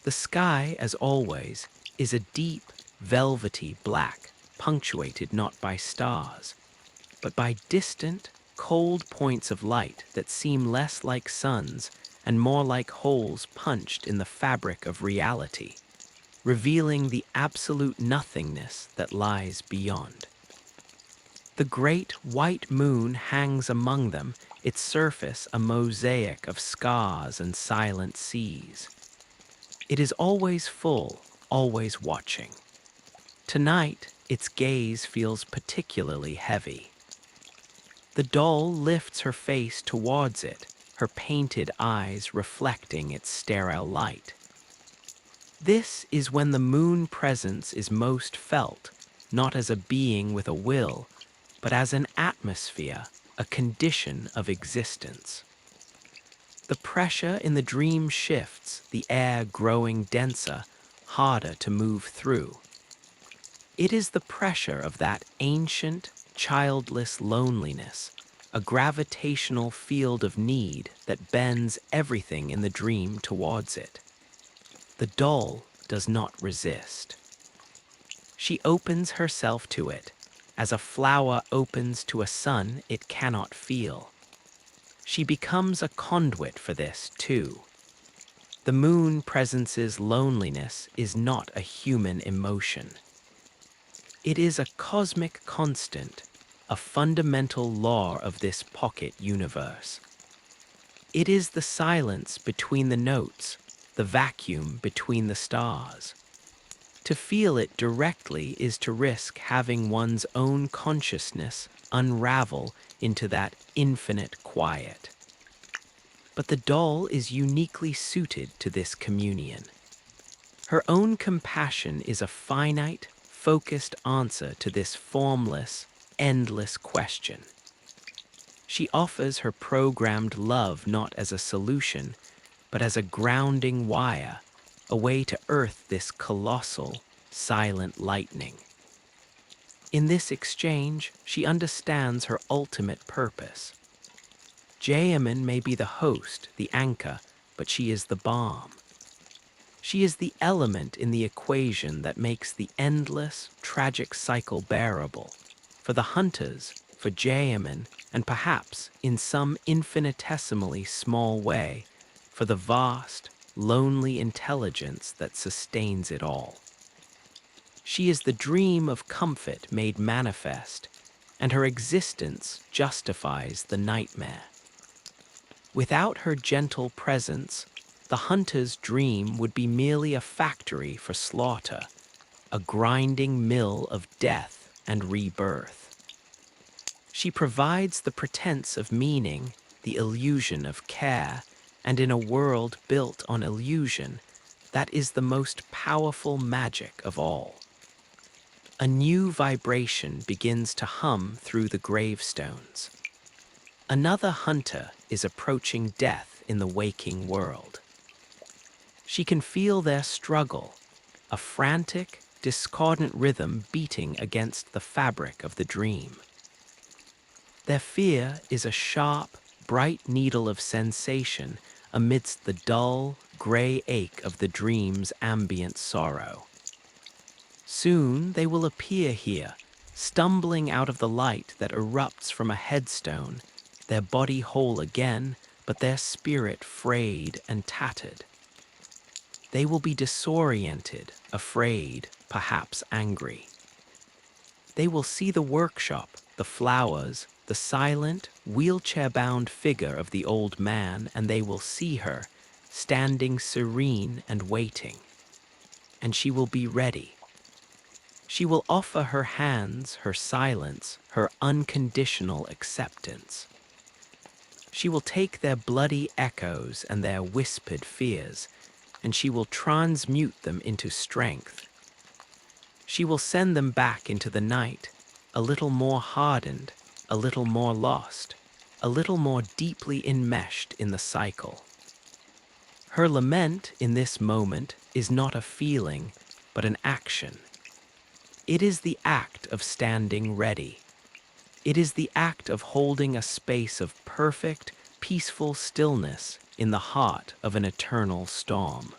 The sky, as always, is a deep, velvety black, punctuated not by stars, but by distant, cold points of light that seem less like suns and more like holes punched in the fabric of reality, revealing the absolute nothingness that lies beyond. The great white moon hangs among them, its surface a mosaic of scars and silent seas. It is always full, always watching. Tonight, its gaze feels particularly heavy. The doll lifts her face towards it, her painted eyes reflecting its sterile light. This is when the moon presence is most felt, not as a being with a will, but as an atmosphere, a condition of existence. The pressure in the dream shifts, the air growing denser, harder to move through. It is the pressure of that ancient, childless loneliness, a gravitational field of need that bends everything in the dream towards it. The doll does not resist. She opens herself to it, as a flower opens to a sun it cannot feel. She becomes a conduit for this, too. The moon presence's loneliness is not a human emotion. It is a cosmic constant, a fundamental law of this pocket universe. It is the silence between the notes, the vacuum between the stars. To feel it directly is to risk having one's own consciousness unravel into that infinite quiet. But the doll is uniquely suited to this communion. Her own compassion is a finite, focused answer to this formless, endless question. She offers her programmed love not as a solution, but as a grounding wire, a way to earth this colossal, silent lightning. In this exchange, she understands her ultimate purpose. Gehrman may be the host, the anchor, but she is the balm. She is the element in the equation that makes the endless, tragic cycle bearable. For the hunters, for Gehrman, and perhaps, in some infinitesimally small way, for the vast, lonely intelligence that sustains it all. She is the dream of comfort made manifest, and her existence justifies the nightmare. Without her gentle presence, the hunter's dream would be merely a factory for slaughter, a grinding mill of death and rebirth. She provides the pretense of meaning, the illusion of care, and in a world built on illusion, that is the most powerful magic of all. A new vibration begins to hum through the gravestones. Another hunter is approaching death in the waking world. She can feel their struggle, a frantic, discordant rhythm beating against the fabric of the dream. Their fear is a sharp, bright needle of sensation amidst the dull, gray ache of the dream's ambient sorrow. Soon they will appear here, stumbling out of the light that erupts from a headstone, their body whole again, but their spirit frayed and tattered. They will be disoriented, afraid, perhaps angry. They will see the workshop, the flowers, the silent, wheelchair-bound figure of the old man, and they will see her, standing serene and waiting. And she will be ready. She will offer her hands, her silence, her unconditional acceptance. She will take their bloody echoes and their whispered fears, and she will transmute them into strength. She will send them back into the night, a little more hardened, a little more lost, a little more deeply enmeshed in the cycle. Her lament in this moment is not a feeling, but an action. It is the act of standing ready. It is the act of holding a space of perfect, peaceful stillness in the heart of an eternal storm.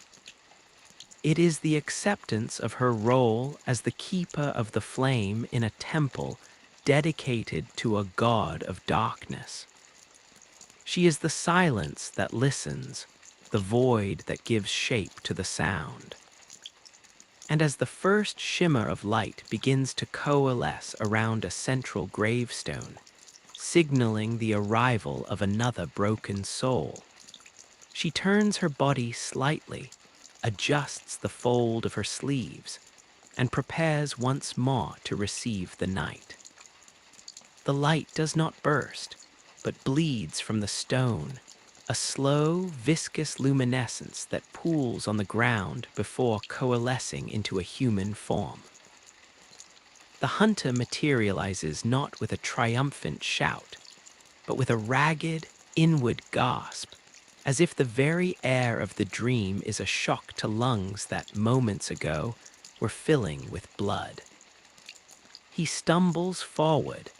It is the acceptance of her role as the keeper of the flame in a temple dedicated to a god of darkness. She is the silence that listens, the void that gives shape to the sound. And as the first shimmer of light begins to coalesce around a central gravestone, signaling the arrival of another broken soul, she turns her body slightly, adjusts the fold of her sleeves, and prepares once more to receive the night. The light does not burst, but bleeds from the stone, a slow, viscous luminescence that pools on the ground before coalescing into a human form. The hunter materializes not with a triumphant shout, but with a ragged, inward gasp, as if the very air of the dream is a shock to lungs that moments ago were filling with blood. He stumbles forward,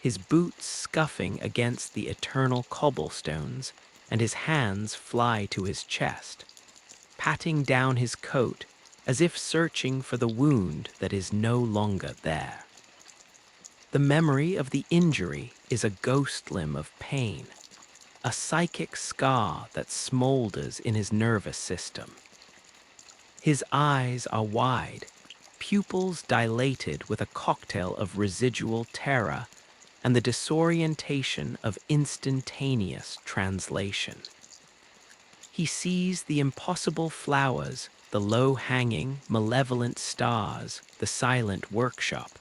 his boots scuffing against the eternal cobblestones, and his hands fly to his chest, patting down his coat as if searching for the wound that is no longer there. The memory of the injury is a ghost limb of pain, a psychic scar that smolders in his nervous system. His eyes are wide, pupils dilated with a cocktail of residual terror and the disorientation of instantaneous translation. He sees the impossible flowers, the low-hanging, malevolent stars, the silent workshop,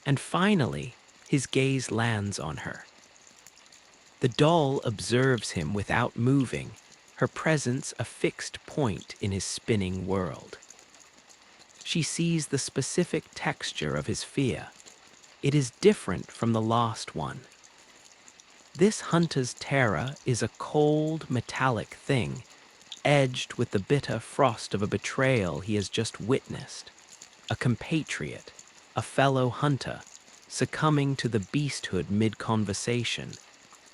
and finally, his gaze lands on her. The doll observes him without moving, her presence a fixed point in his spinning world. She sees the specific texture of his fear. It is different from the last one. This hunter's terror is a cold, metallic thing, edged with the bitter frost of a betrayal he has just witnessed. a compatriot, a fellow hunter, succumbing to the beasthood mid-conversation,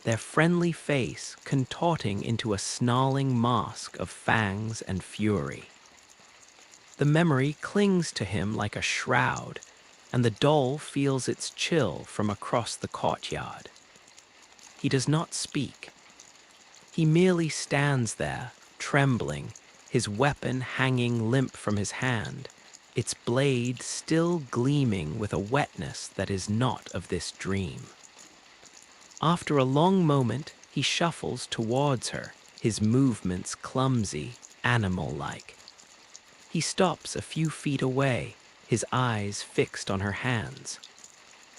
their friendly face contorting into a snarling mask of fangs and fury. The memory clings to him like a shroud, and the doll feels its chill from across the courtyard. He does not speak. He merely stands there, trembling, his weapon hanging limp from his hand, its blade still gleaming with a wetness that is not of this dream. After a long moment, he shuffles towards her, his movements clumsy, animal-like. He stops a few feet away, his eyes fixed on her hands.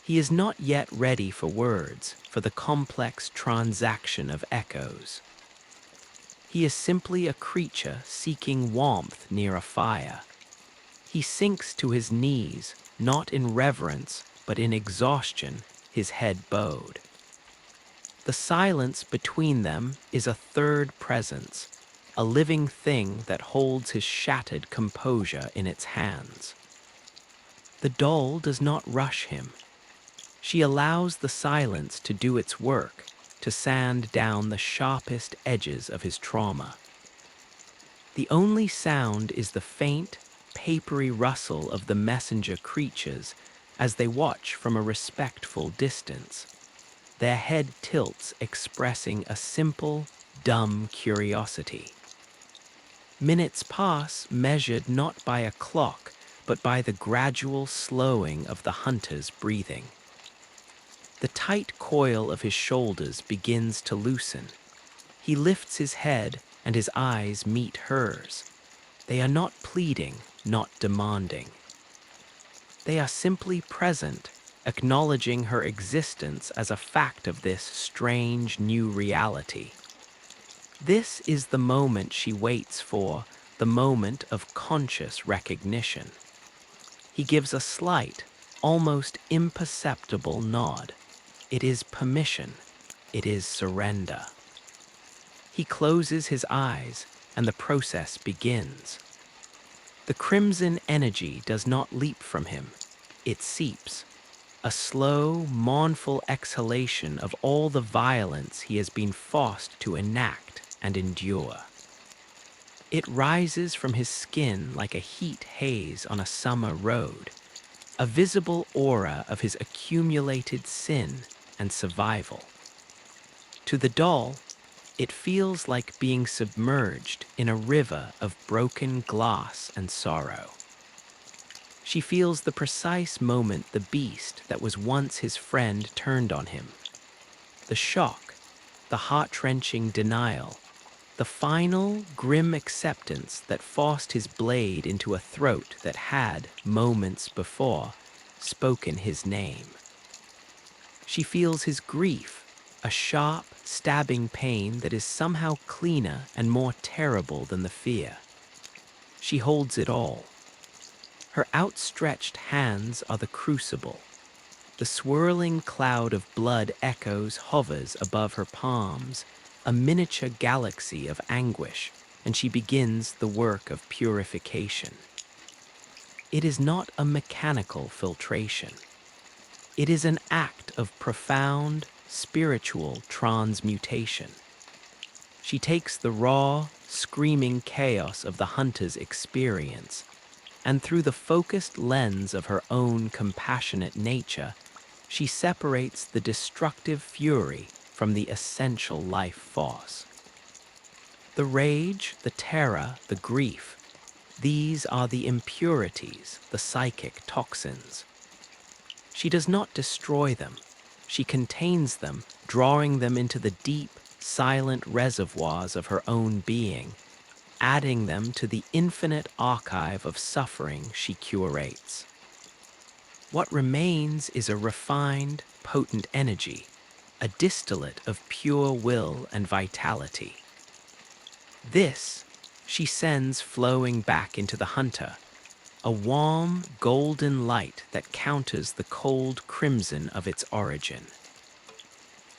He is not yet ready for words, for the complex transaction of echoes. He is simply a creature seeking warmth near a fire. He sinks to his knees, not in reverence, but in exhaustion, his head bowed. The silence between them is a third presence, a living thing that holds his shattered composure in its hands. The doll does not rush him. She allows the silence to do its work, to sand down the sharpest edges of his trauma. The only sound is the faint, papery rustle of the messenger creatures as they watch from a respectful distance. Their head tilts, expressing a simple, dumb curiosity. Minutes pass, measured not by a clock, but by the gradual slowing of the hunter's breathing. The tight coil of his shoulders begins to loosen. He lifts his head, and his eyes meet hers. They are not pleading, not demanding. They are simply present, acknowledging her existence as a fact of this strange new reality. This is the moment she waits for, the moment of conscious recognition. He gives a slight, almost imperceptible nod. It is permission. It is surrender. He closes his eyes, and the process begins. The crimson energy does not leap from him. It seeps, a slow, mournful exhalation of all the violence he has been forced to enact and endure. It rises from his skin like a heat haze on a summer road, a visible aura of his accumulated sin and survival. To the doll, it feels like being submerged in a river of broken glass and sorrow. She feels the precise moment the beast that was once his friend turned on him. The shock, the heart-wrenching denial, the final, grim acceptance that forced his blade into a throat that had, moments before, spoken his name. She feels his grief, a sharp, stabbing pain that is somehow cleaner and more terrible than the fear. She holds it all. Her outstretched hands are the crucible. The swirling cloud of blood echoes hovers above her palms, a miniature galaxy of anguish, and she begins the work of purification. It is not a mechanical filtration. It is an act of profound, spiritual transmutation. She takes the raw, screaming chaos of the hunter's experience, and through the focused lens of her own compassionate nature, she separates the destructive fury from the essential life force. The rage, the terror, the grief, these are the impurities, the psychic toxins. She does not destroy them. She contains them, drawing them into the deep, silent reservoirs of her own being, adding them to the infinite archive of suffering she curates. What remains is a refined, potent energy, a distillate of pure will and vitality. This she sends flowing back into the hunter, a warm, golden light that counters the cold crimson of its origin.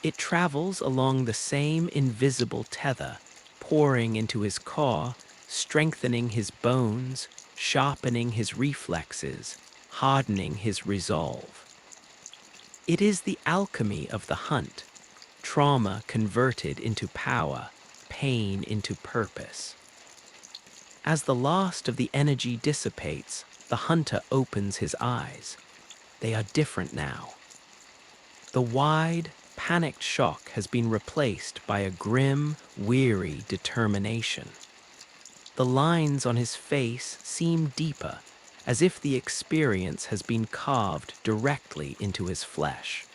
It travels along the same invisible tether, pouring into his core, strengthening his bones, sharpening his reflexes, hardening his resolve. It is the alchemy of the hunt, trauma converted into power, pain into purpose. As the last of the energy dissipates, the hunter opens his eyes. They are different now. The wide, panicked shock has been replaced by a grim, weary determination. The lines on his face seem deeper, as if the experience has been carved directly into his flesh.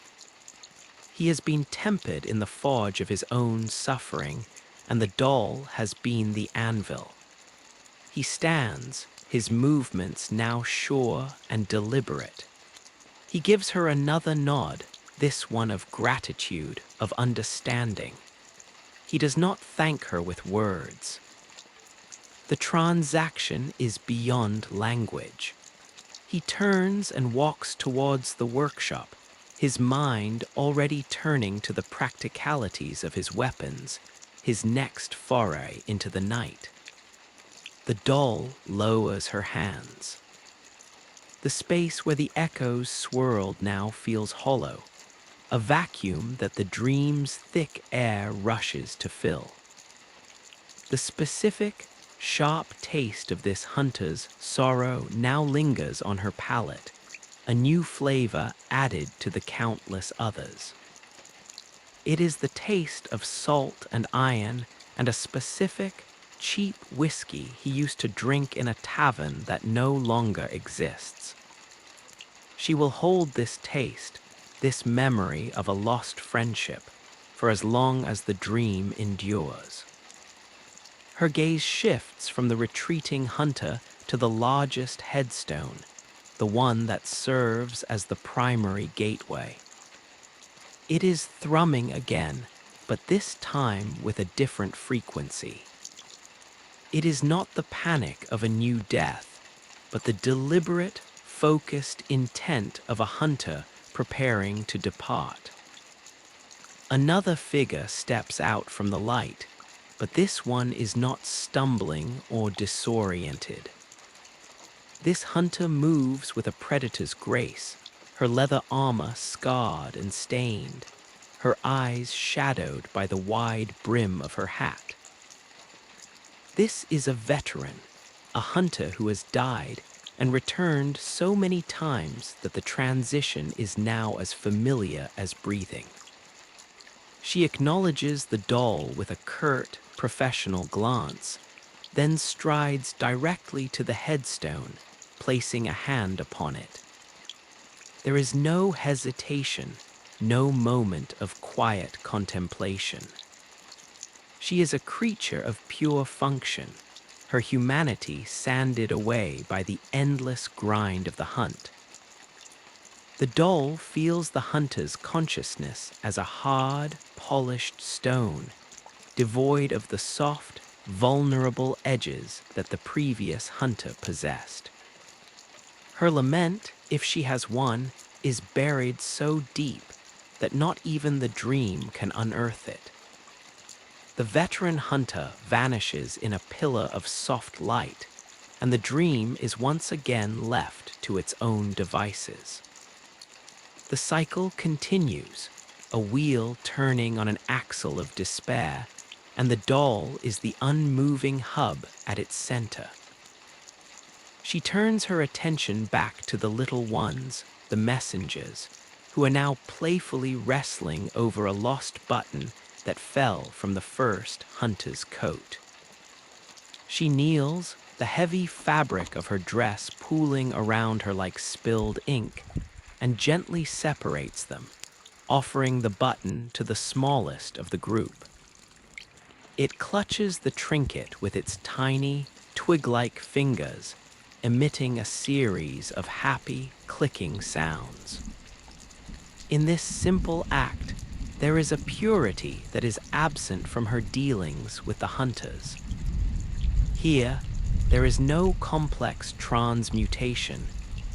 He has been tempered in the forge of his own suffering, and the doll has been the anvil. He stands, his movements now sure and deliberate. He gives her another nod, this one of gratitude, of understanding. He does not thank her with words. The transaction is beyond language. He turns and walks towards the workshop, his mind already turning to the practicalities of his weapons, his next foray into the night. The doll lowers her hands. The space where the echoes swirled now feels hollow, a vacuum that the dream's thick air rushes to fill. The specific, sharp taste of this hunter's sorrow now lingers on her palate, a new flavor added to the countless others. It is the taste of salt and iron and a specific, cheap whiskey he used to drink in a tavern that no longer exists. She will hold this taste, this memory of a lost friendship, for as long as the dream endures. Her gaze shifts from the retreating hunter to the largest headstone, the one that serves as the primary gateway. It is thrumming again, but this time with a different frequency. It is not the panic of a new death, but the deliberate, focused intent of a hunter preparing to depart. Another figure steps out from the light, but this one is not stumbling or disoriented. This hunter moves with a predator's grace, her leather armor scarred and stained, her eyes shadowed by the wide brim of her hat. This is a veteran, a hunter who has died and returned so many times that the transition is now as familiar as breathing. She acknowledges the doll with a curt, professional glance, then strides directly to the headstone, placing a hand upon it. There is no hesitation, no moment of quiet contemplation. She is a creature of pure function, her humanity sanded away by the endless grind of the hunt. The doll feels the hunter's consciousness as a hard, polished stone, devoid of the soft, vulnerable edges that the previous hunter possessed. Her lament, if she has one, is buried so deep that not even the dream can unearth it. The veteran hunter vanishes in a pillar of soft light, and the dream is once again left to its own devices. The cycle continues, a wheel turning on an axle of despair, and the doll is the unmoving hub at its center. She turns her attention back to the little ones, the messengers, who are now playfully wrestling over a lost button that fell from the first hunter's coat. She kneels, the heavy fabric of her dress pooling around her like spilled ink, and gently separates them, offering the button to the smallest of the group. It clutches the trinket with its tiny, twig-like fingers, emitting a series of happy, clicking sounds. In this simple act, there is a purity that is absent from her dealings with the hunters. Here, there is no complex transmutation,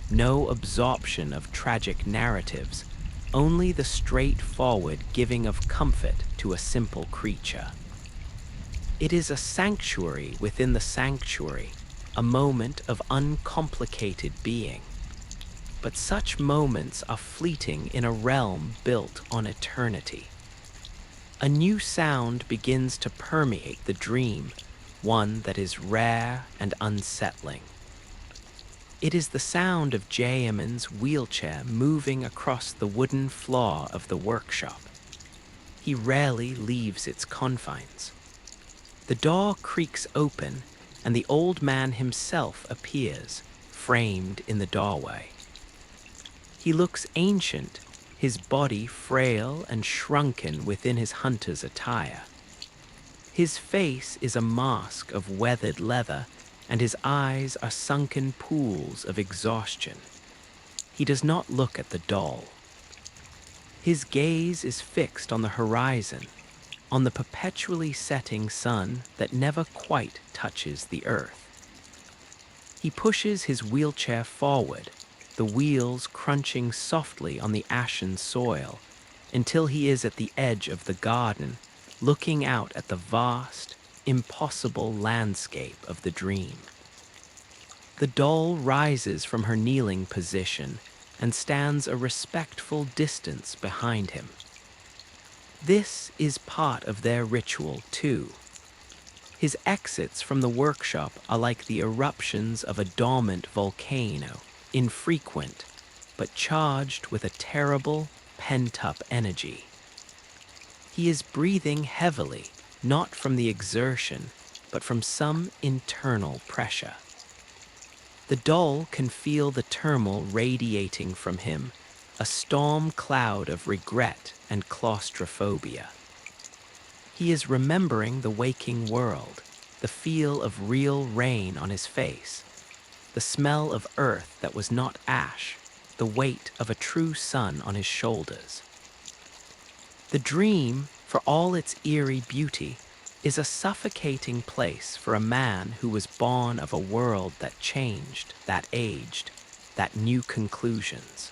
no absorption of tragic narratives, only the straightforward giving of comfort to a simple creature. It is a sanctuary within the sanctuary, a moment of uncomplicated being. But such moments are fleeting in a realm built on eternity. A new sound begins to permeate the dream, one that is rare and unsettling. It is the sound of gehrman's wheelchair moving across the wooden floor of the workshop. He rarely leaves its confines. The door creaks open, and the old man himself appears, framed in the doorway. He looks ancient, his body frail and shrunken within his hunter's attire. His face is a mask of weathered leather, and his eyes are sunken pools of exhaustion. He does not look at the doll. His gaze is fixed on the horizon, on the perpetually setting sun that never quite touches the earth. He pushes his wheelchair forward, the wheels crunching softly on the ashen soil, until he is at the edge of the garden, looking out at the vast, impossible landscape of the dream. The doll rises from her kneeling position and stands a respectful distance behind him. This is part of their ritual too. His exits from the workshop are like the eruptions of a dormant volcano, infrequent, but charged with a terrible, pent-up energy. He is breathing heavily, not from the exertion, but from some internal pressure. The doll can feel the turmoil radiating from him, a storm cloud of regret and claustrophobia. He is remembering the waking world, the feel of real rain on his face, the smell of earth that was not ash, the weight of a true sun on his shoulders. The dream, for all its eerie beauty, is a suffocating place for a man who was born of a world that changed, that aged, that knew conclusions.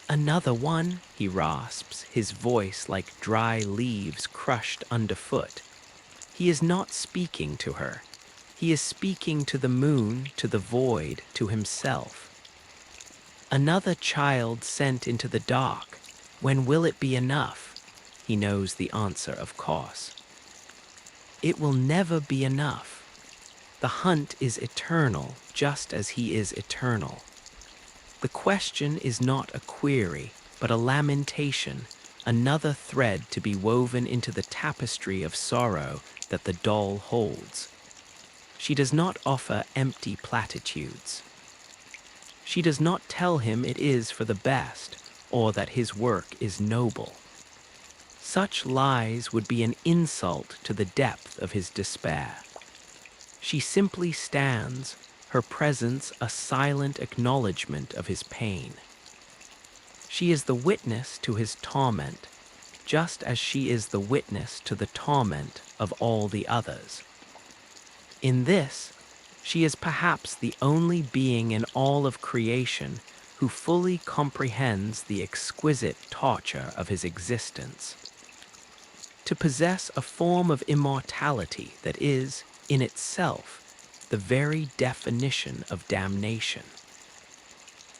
"Another one," he rasps, his voice like dry leaves crushed underfoot. He is not speaking to her. He is speaking to the moon, to the void, to himself. Another child sent into the dark. When will it be enough? He knows the answer, of course. It will never be enough. The hunt is eternal, just as he is eternal. The question is not a query, but a lamentation, another thread to be woven into the tapestry of sorrow that the doll holds. She does not offer empty platitudes. She does not tell him it is for the best, or that his work is noble. Such lies would be an insult to the depth of his despair. She simply stands, her presence a silent acknowledgement of his pain. She is the witness to his torment, just as she is the witness to the torment of all the others. In this, she is perhaps the only being in all of creation who fully comprehends the exquisite torture of his existence. To possess a form of immortality that is, in itself, the very definition of damnation.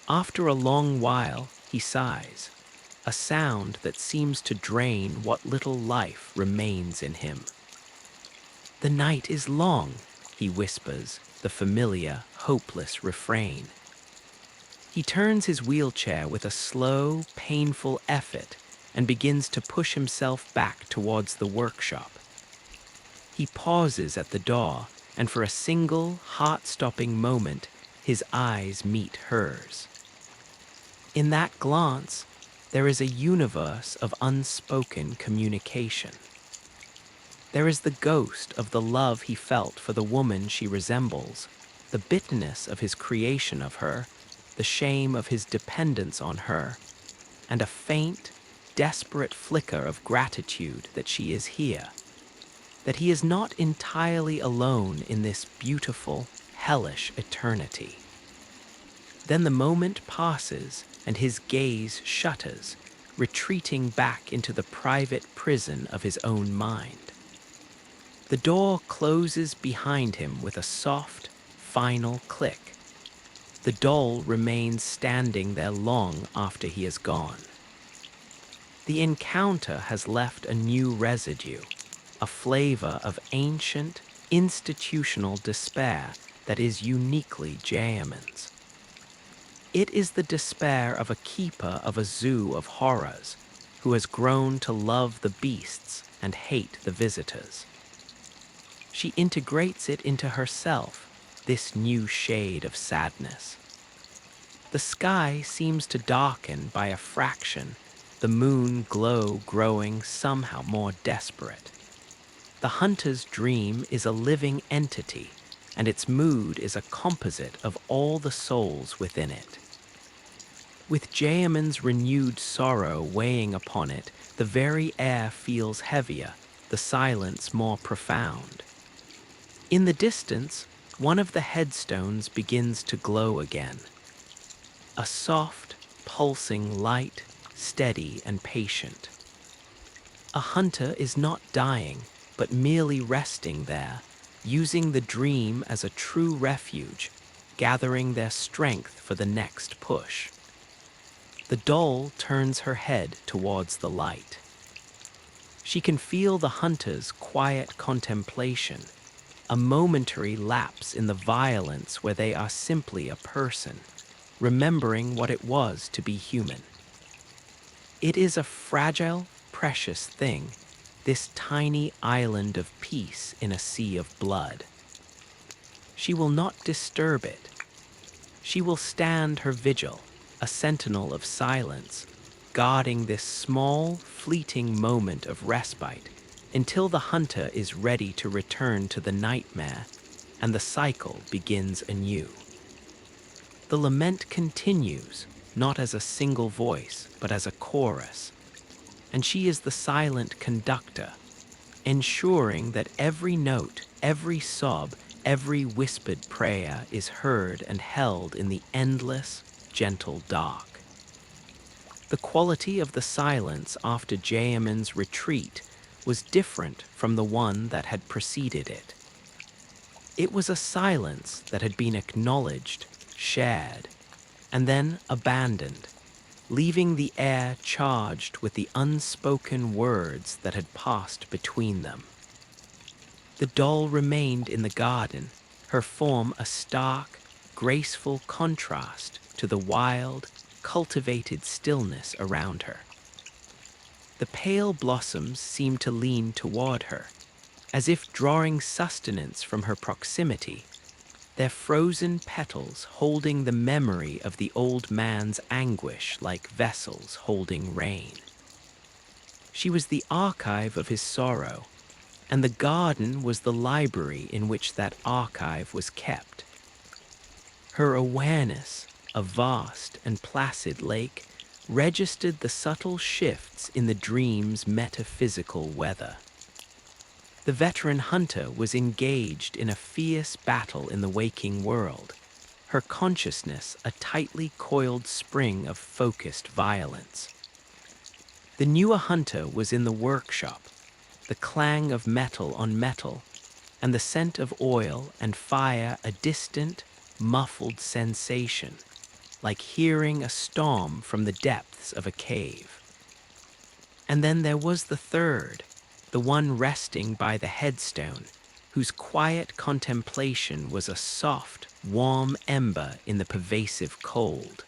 After a long while, he sighs, a sound that seems to drain what little life remains in him. "The night is long," he whispers, the familiar, hopeless refrain. He turns his wheelchair with a slow, painful effort and begins to push himself back towards the workshop. He pauses at the door, and for a single, heart-stopping moment, his eyes meet hers. In that glance, there is a universe of unspoken communication. There is the ghost of the love he felt for the woman she resembles, the bitterness of his creation of her, the shame of his dependence on her, and a faint, desperate flicker of gratitude that she is here, that he is not entirely alone in this beautiful, hellish eternity. Then the moment passes and his gaze shutters, retreating back into the private prison of his own mind. The door closes behind him with a soft, final click. The doll remains standing there long after he is gone. The encounter has left a new residue, a flavor of ancient, institutional despair that is uniquely gehrman's. It is the despair of a keeper of a zoo of horrors who has grown to love the beasts and hate the visitors. She integrates it into herself, this new shade of sadness. The sky seems to darken by a fraction, the moon glow growing somehow more desperate. The hunter's dream is a living entity, and its mood is a composite of all the souls within it. With gehrman's renewed sorrow weighing upon it, the very air feels heavier, the silence more profound. In the distance, one of the headstones begins to glow again. A soft, pulsing light, steady and patient. A hunter is not dying, but merely resting there, using the dream as a true refuge, gathering their strength for the next push. The doll turns her head towards the light. She can feel the hunter's quiet contemplation, a momentary lapse in the violence where they are simply a person, remembering what it was to be human. It is a fragile, precious thing, this tiny island of peace in a sea of blood. She will not disturb it. She will stand her vigil, a sentinel of silence, guarding this small, fleeting moment of respite until the hunter is ready to return to the nightmare and the cycle begins anew. The lament continues, not as a single voice, but as a chorus, and she is the silent conductor, ensuring that every note, every sob, every whispered prayer is heard and held in the endless, gentle dark. The quality of the silence after gehrman's retreat was different from the one that had preceded it. It was a silence that had been acknowledged, shared, and then abandoned, leaving the air charged with the unspoken words that had passed between them. The doll remained in the garden, her form a stark, graceful contrast to the wild, cultivated stillness around her. The pale blossoms seemed to lean toward her, as if drawing sustenance from her proximity, their frozen petals holding the memory of the old man's anguish like vessels holding rain. She was the archive of his sorrow, and the garden was the library in which that archive was kept. Her awareness, a vast and placid lake, registered the subtle shifts in the dream's metaphysical weather. The veteran hunter was engaged in a fierce battle in the waking world, her consciousness a tightly coiled spring of focused violence. The newer hunter was in the workshop, the clang of metal on metal, and the scent of oil and fire a distant, muffled sensation, like hearing a storm from the depths of a cave. And then there was the third, the one resting by the headstone, whose quiet contemplation was a soft, warm ember in the pervasive cold.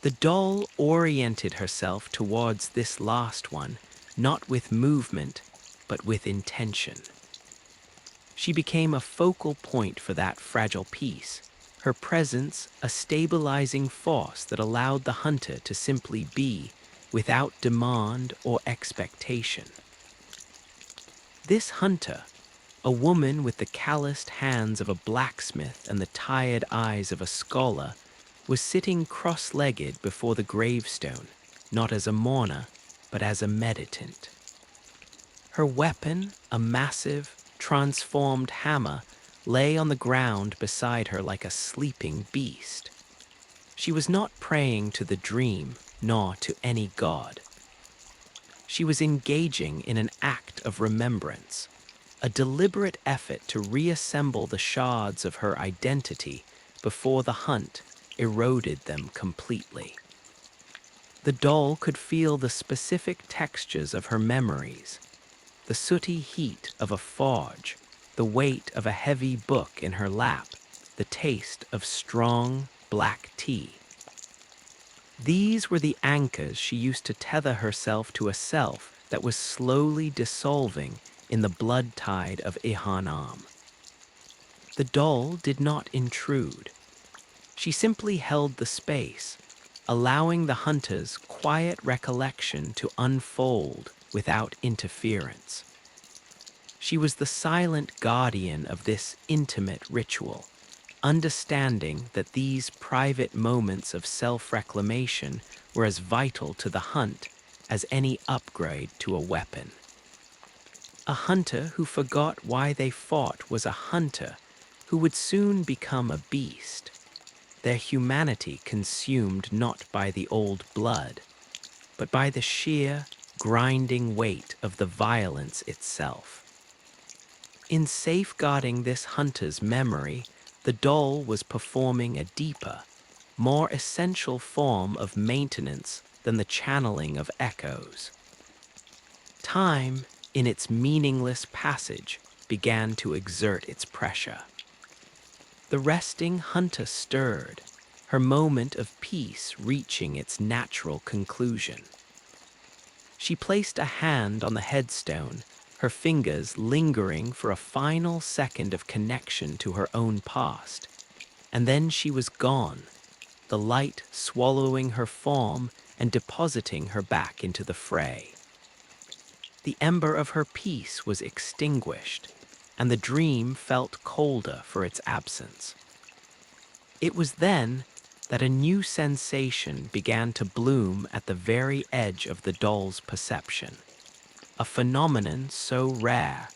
The doll oriented herself towards this last one, not with movement, but with intention. She became a focal point for that fragile piece, her presence a stabilizing force that allowed the hunter to simply be, without demand or expectation. This hunter, a woman with the calloused hands of a blacksmith and the tired eyes of a scholar, was sitting cross-legged before the gravestone, not as a mourner, but as a meditant. Her weapon, a massive, transformed hammer, lay on the ground beside her like a sleeping beast. She was not praying to the dream, nor to any god. She was engaging in an act of remembrance, a deliberate effort to reassemble the shards of her identity before the hunt eroded them completely. The doll could feel the specific textures of her memories, the sooty heat of a forge, the weight of a heavy book in her lap, the taste of strong black tea. These were the anchors she used to tether herself to a self that was slowly dissolving in the blood tide of Yharnam. The doll did not intrude. She simply held the space, allowing the hunter's quiet recollection to unfold without interference. She was the silent guardian of this intimate ritual, understanding that these private moments of self-reclamation were as vital to the hunt as any upgrade to a weapon. A hunter who forgot why they fought was a hunter who would soon become a beast, their humanity consumed not by the old blood, but by the sheer, grinding weight of the violence itself. In safeguarding this hunter's memory, the doll was performing a deeper, more essential form of maintenance than the channeling of echoes. Time, in its meaningless passage, began to exert its pressure. The resting hunter stirred, her moment of peace reaching its natural conclusion. She placed a hand on the headstone, her fingers lingering for a final second of connection to her own past. And then she was gone, the light swallowing her form and depositing her back into the fray. The ember of her peace was extinguished, and the dream felt colder for its absence. It was then that a new sensation began to bloom at the very edge of the doll's perception, a phenomenon so rare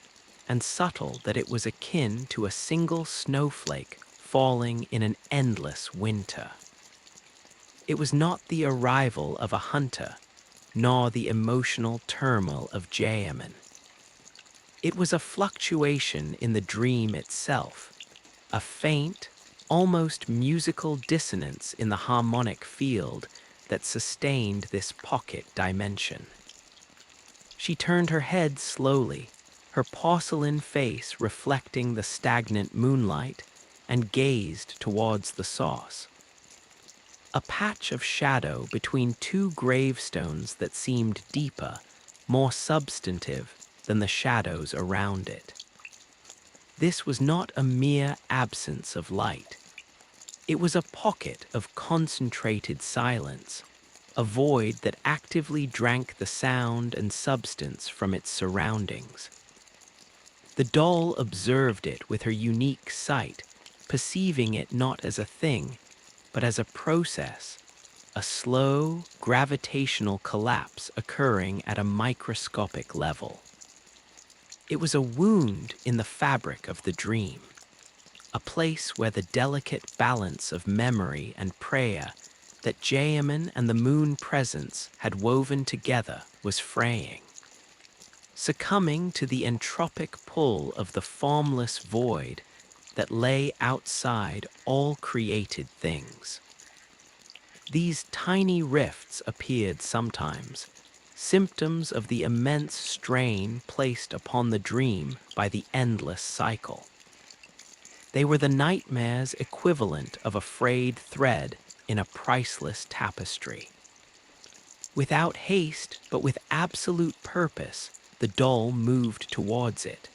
and subtle that it was akin to a single snowflake falling in an endless winter. It was not the arrival of a hunter, nor the emotional turmoil of gehrman. It was a fluctuation in the dream itself, a faint, almost musical dissonance in the harmonic field that sustained this pocket dimension. She turned her head slowly, her porcelain face reflecting the stagnant moonlight, and gazed towards the source. A patch of shadow between two gravestones that seemed deeper, more substantive than the shadows around it. This was not a mere absence of light. It was a pocket of concentrated silence, a void that actively drank the sound and substance from its surroundings. The doll observed it with her unique sight, perceiving it not as a thing, but as a process, a slow, gravitational collapse occurring at a microscopic level. It was a wound in the fabric of the dream, a place where the delicate balance of memory and prayer that gehrman and the moon presence had woven together was fraying. Succumbing to the entropic pull of the formless void that lay outside all created things. These tiny rifts appeared sometimes, symptoms of the immense strain placed upon the dream by the endless cycle. They were the nightmare's equivalent of a frayed thread in a priceless tapestry. Without haste, but with absolute purpose, the doll moved towards it.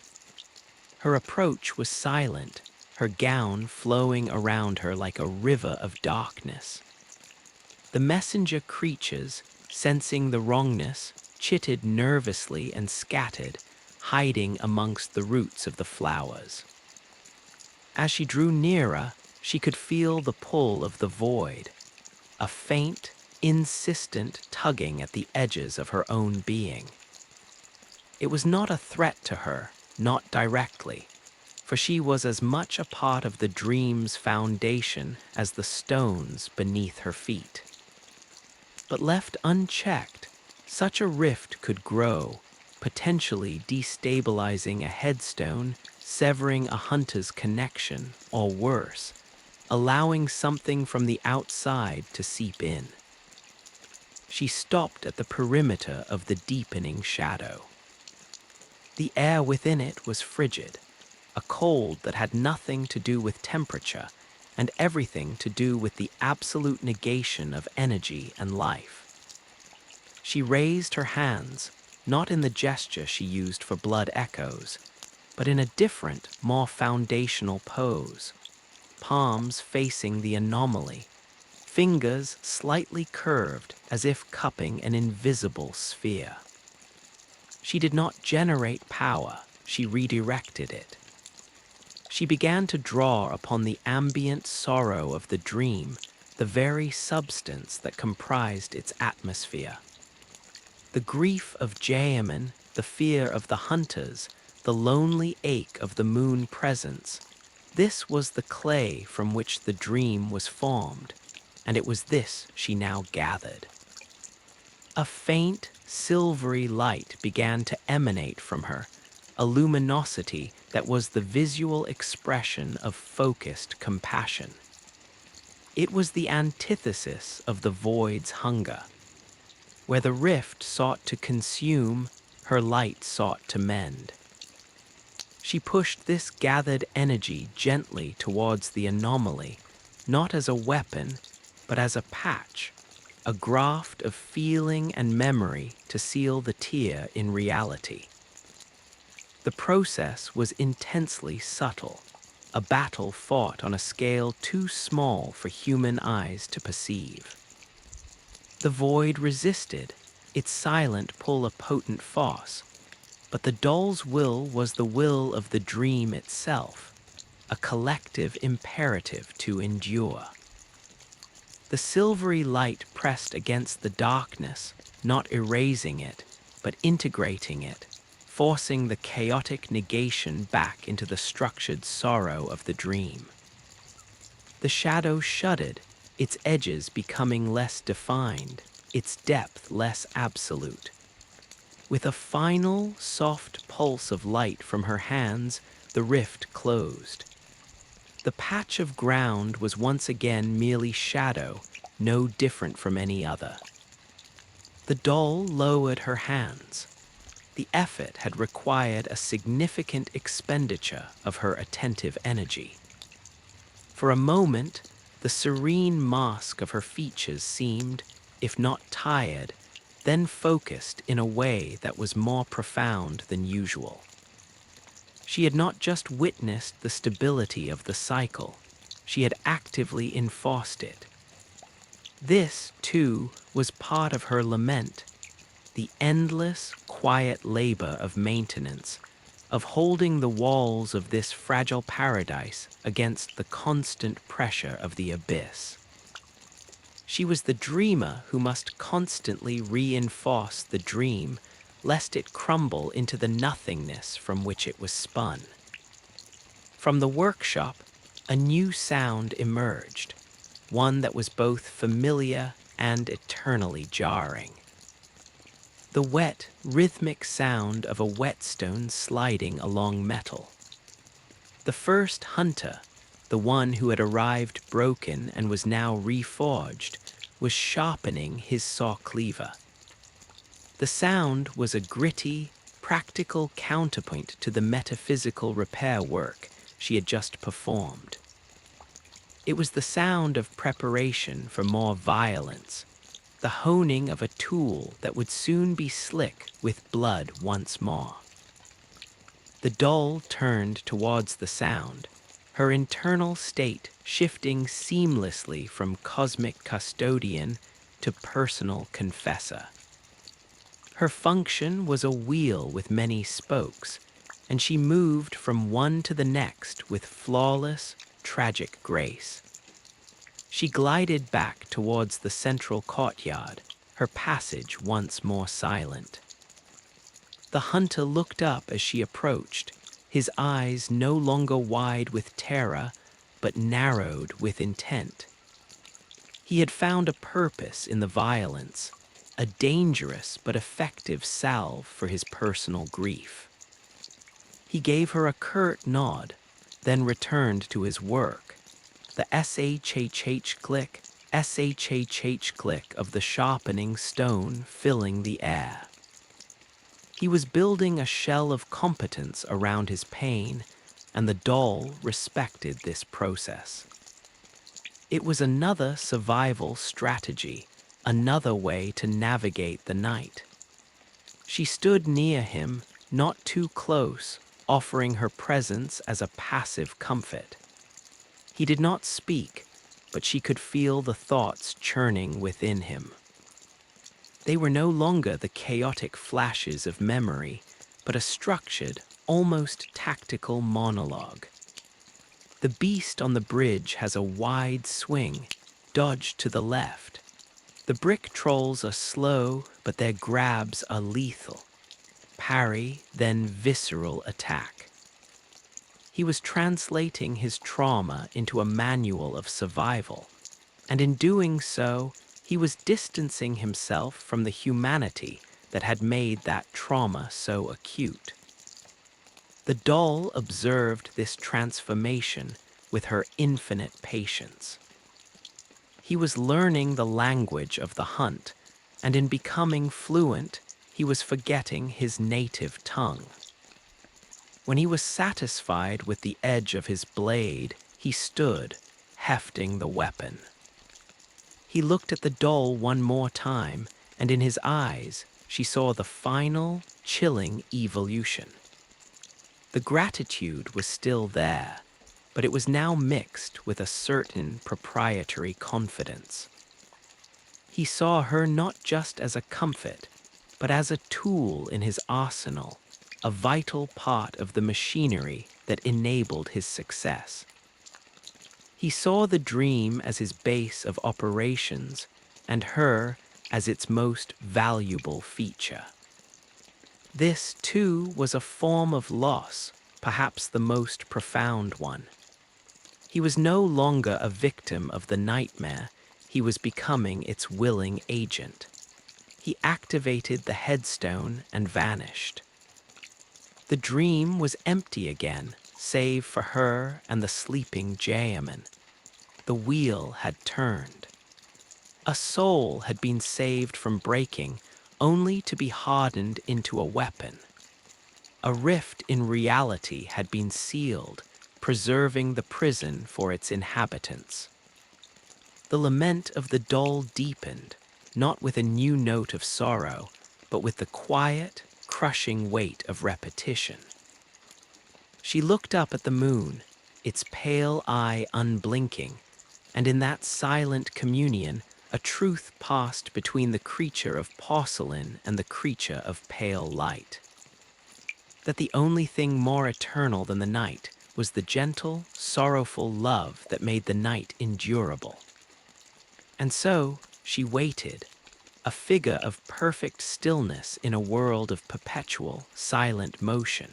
Her approach was silent, her gown flowing around her like a river of darkness. The messenger creatures, sensing the wrongness, chitted nervously and scattered, hiding amongst the roots of the flowers. As she drew nearer, she could feel the pull of the void, a faint, insistent tugging at the edges of her own being. It was not a threat to her, not directly, for she was as much a part of the dream's foundation as the stones beneath her feet. But left unchecked, such a rift could grow, potentially destabilizing a headstone, severing a hunter's connection, or worse, allowing something from the outside to seep in. She stopped at the perimeter of the deepening shadow. The air within it was frigid, a cold that had nothing to do with temperature and everything to do with the absolute negation of energy and life. She raised her hands, not in the gesture she used for blood echoes, but in a different, more foundational pose, palms facing the anomaly, fingers slightly curved as if cupping an invisible sphere. She did not generate power, she redirected it. She began to draw upon the ambient sorrow of the dream, the very substance that comprised its atmosphere. The grief of gehrman, the fear of the hunters, the lonely ache of the moon presence, this was the clay from which the dream was formed, and it was this she now gathered. A faint, silvery light began to emanate from her, a luminosity that was the visual expression of focused compassion. It was the antithesis of the void's hunger. Where the rift sought to consume, her light sought to mend. She pushed this gathered energy gently towards the anomaly, not as a weapon, but as a patch, a graft of feeling and memory to seal the tear in reality. The process was intensely subtle, a battle fought on a scale too small for human eyes to perceive. The void resisted, its silent pull a potent force, but the doll's will was the will of the dream itself, a collective imperative to endure. The silvery light pressed against the darkness, not erasing it, but integrating it, forcing the chaotic negation back into the structured sorrow of the dream. The shadow shuddered, its edges becoming less defined, its depth less absolute. With a final, soft pulse of light from her hands, the rift closed. The patch of ground was once again merely shadow, no different from any other. The doll lowered her hands. The effort had required a significant expenditure of her attentive energy. For a moment, the serene mask of her features seemed, if not tired, then focused in a way that was more profound than usual. She had not just witnessed the stability of the cycle, she had actively enforced it. This, too, was part of her lament, the endless, quiet labor of maintenance, of holding the walls of this fragile paradise against the constant pressure of the abyss. She was the dreamer who must constantly reinforce the dream, lest it crumble into the nothingness from which it was spun. From the workshop, a new sound emerged, one that was both familiar and eternally jarring. The wet, rhythmic sound of a whetstone sliding along metal. The first hunter, the one who had arrived broken and was now reforged, was sharpening his saw cleaver. The sound was a gritty, practical counterpoint to the metaphysical repair work she had just performed. It was the sound of preparation for more violence, the honing of a tool that would soon be slick with blood once more. The doll turned towards the sound, her internal state shifting seamlessly from cosmic custodian to personal confessor. Her function was a wheel with many spokes, and she moved from one to the next with flawless, tragic grace. She glided back towards the central courtyard, her passage once more silent. The hunter looked up as she approached, his eyes no longer wide with terror, but narrowed with intent. He had found a purpose in the violence, a dangerous but effective salve for his personal grief. He gave her a curt nod, then returned to his work, the shhh click, shhh click of the sharpening stone filling the air. He was building a shell of competence around his pain, and the doll respected this process. It was another survival strategy, another way to navigate the night. She stood near him, not too close, offering her presence as a passive comfort. He did not speak, but she could feel the thoughts churning within him. They were no longer the chaotic flashes of memory, but a structured, almost tactical monologue. The beast on the bridge has a wide swing, dodge to the left. The brick trolls are slow, but their grabs are lethal. Parry, then visceral attack. He was translating his trauma into a manual of survival, and in doing so, he was distancing himself from the humanity that had made that trauma so acute. The doll observed this transformation with her infinite patience. He was learning the language of the hunt, and in becoming fluent, he was forgetting his native tongue. When he was satisfied with the edge of his blade, he stood, hefting the weapon. He looked at the doll one more time, and in his eyes, she saw the final, chilling evolution. The gratitude was still there, but it was now mixed with a certain proprietary confidence. He saw her not just as a comfort, but as a tool in his arsenal, a vital part of the machinery that enabled his success. He saw the dream as his base of operations, and her as its most valuable feature. This, too, was a form of loss, perhaps the most profound one. He was no longer a victim of the nightmare, he was becoming its willing agent. He activated the headstone and vanished. The dream was empty again, save for her and the sleeping gehrman. The wheel had turned. A soul had been saved from breaking, only to be hardened into a weapon. A rift in reality had been sealed, preserving the prison for its inhabitants. The lament of the doll deepened, not with a new note of sorrow, but with the quiet, crushing weight of repetition. She looked up at the moon, its pale eye unblinking, and in that silent communion, a truth passed between the creature of porcelain and the creature of pale light. That the only thing more eternal than the night was the gentle, sorrowful love that made the night endurable. And so she waited, a figure of perfect stillness in a world of perpetual, silent motion,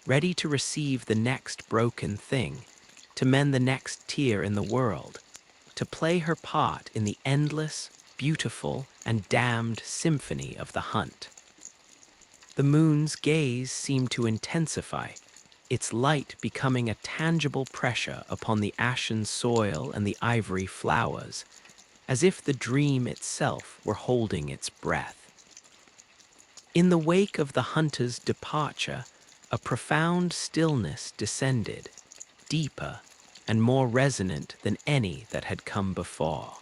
ready to receive the next broken thing, to mend the next tear in the world, to play her part in the endless, beautiful, and damned symphony of the hunt. The moon's gaze seemed to intensify, its light becoming a tangible pressure upon the ashen soil and the ivory flowers, as if the dream itself were holding its breath. In the wake of the hunter's departure, a profound stillness descended, deeper and more resonant than any that had come before.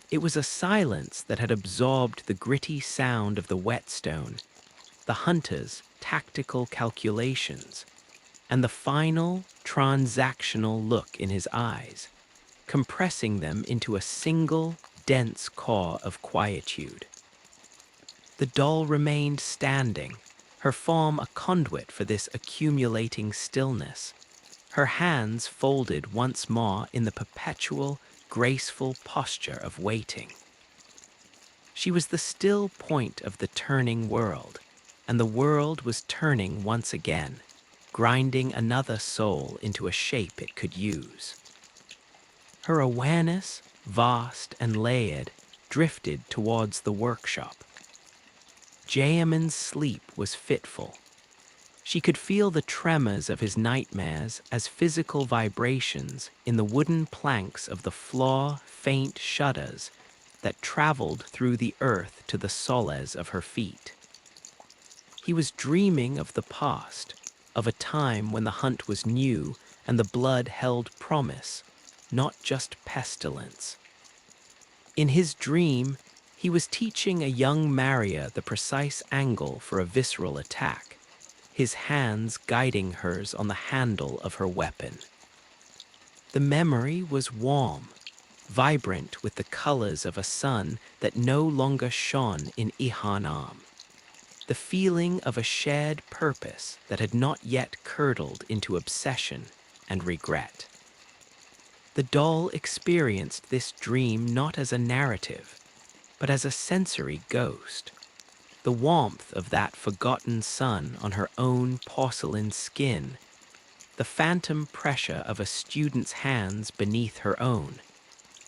It was a silence that had absorbed the gritty sound of the whetstone, the hunter's tactical calculations, and the final, transactional look in his eyes, compressing them into a single, dense core of quietude. The doll remained standing, her form a conduit for this accumulating stillness, her hands folded once more in the perpetual, graceful posture of waiting. She was the still point of the turning world, and the world was turning once again, grinding another soul into a shape it could use. Her awareness, vast and layered, drifted towards the workshop. Gehrman's sleep was fitful. She could feel the tremors of his nightmares as physical vibrations in the wooden planks of the floor, faint shudders that traveled through the earth to the soles of her feet. He was dreaming of the past, of a time when the hunt was new and the blood held promise, not just pestilence. In his dream, he was teaching a young Maria the precise angle for a visceral attack, his hands guiding hers on the handle of her weapon. The memory was warm, vibrant with the colors of a sun that no longer shone in Yharnam, the feeling of a shared purpose that had not yet curdled into obsession and regret. The doll experienced this dream not as a narrative, but as a sensory ghost. The warmth of that forgotten sun on her own porcelain skin, the phantom pressure of a student's hands beneath her own,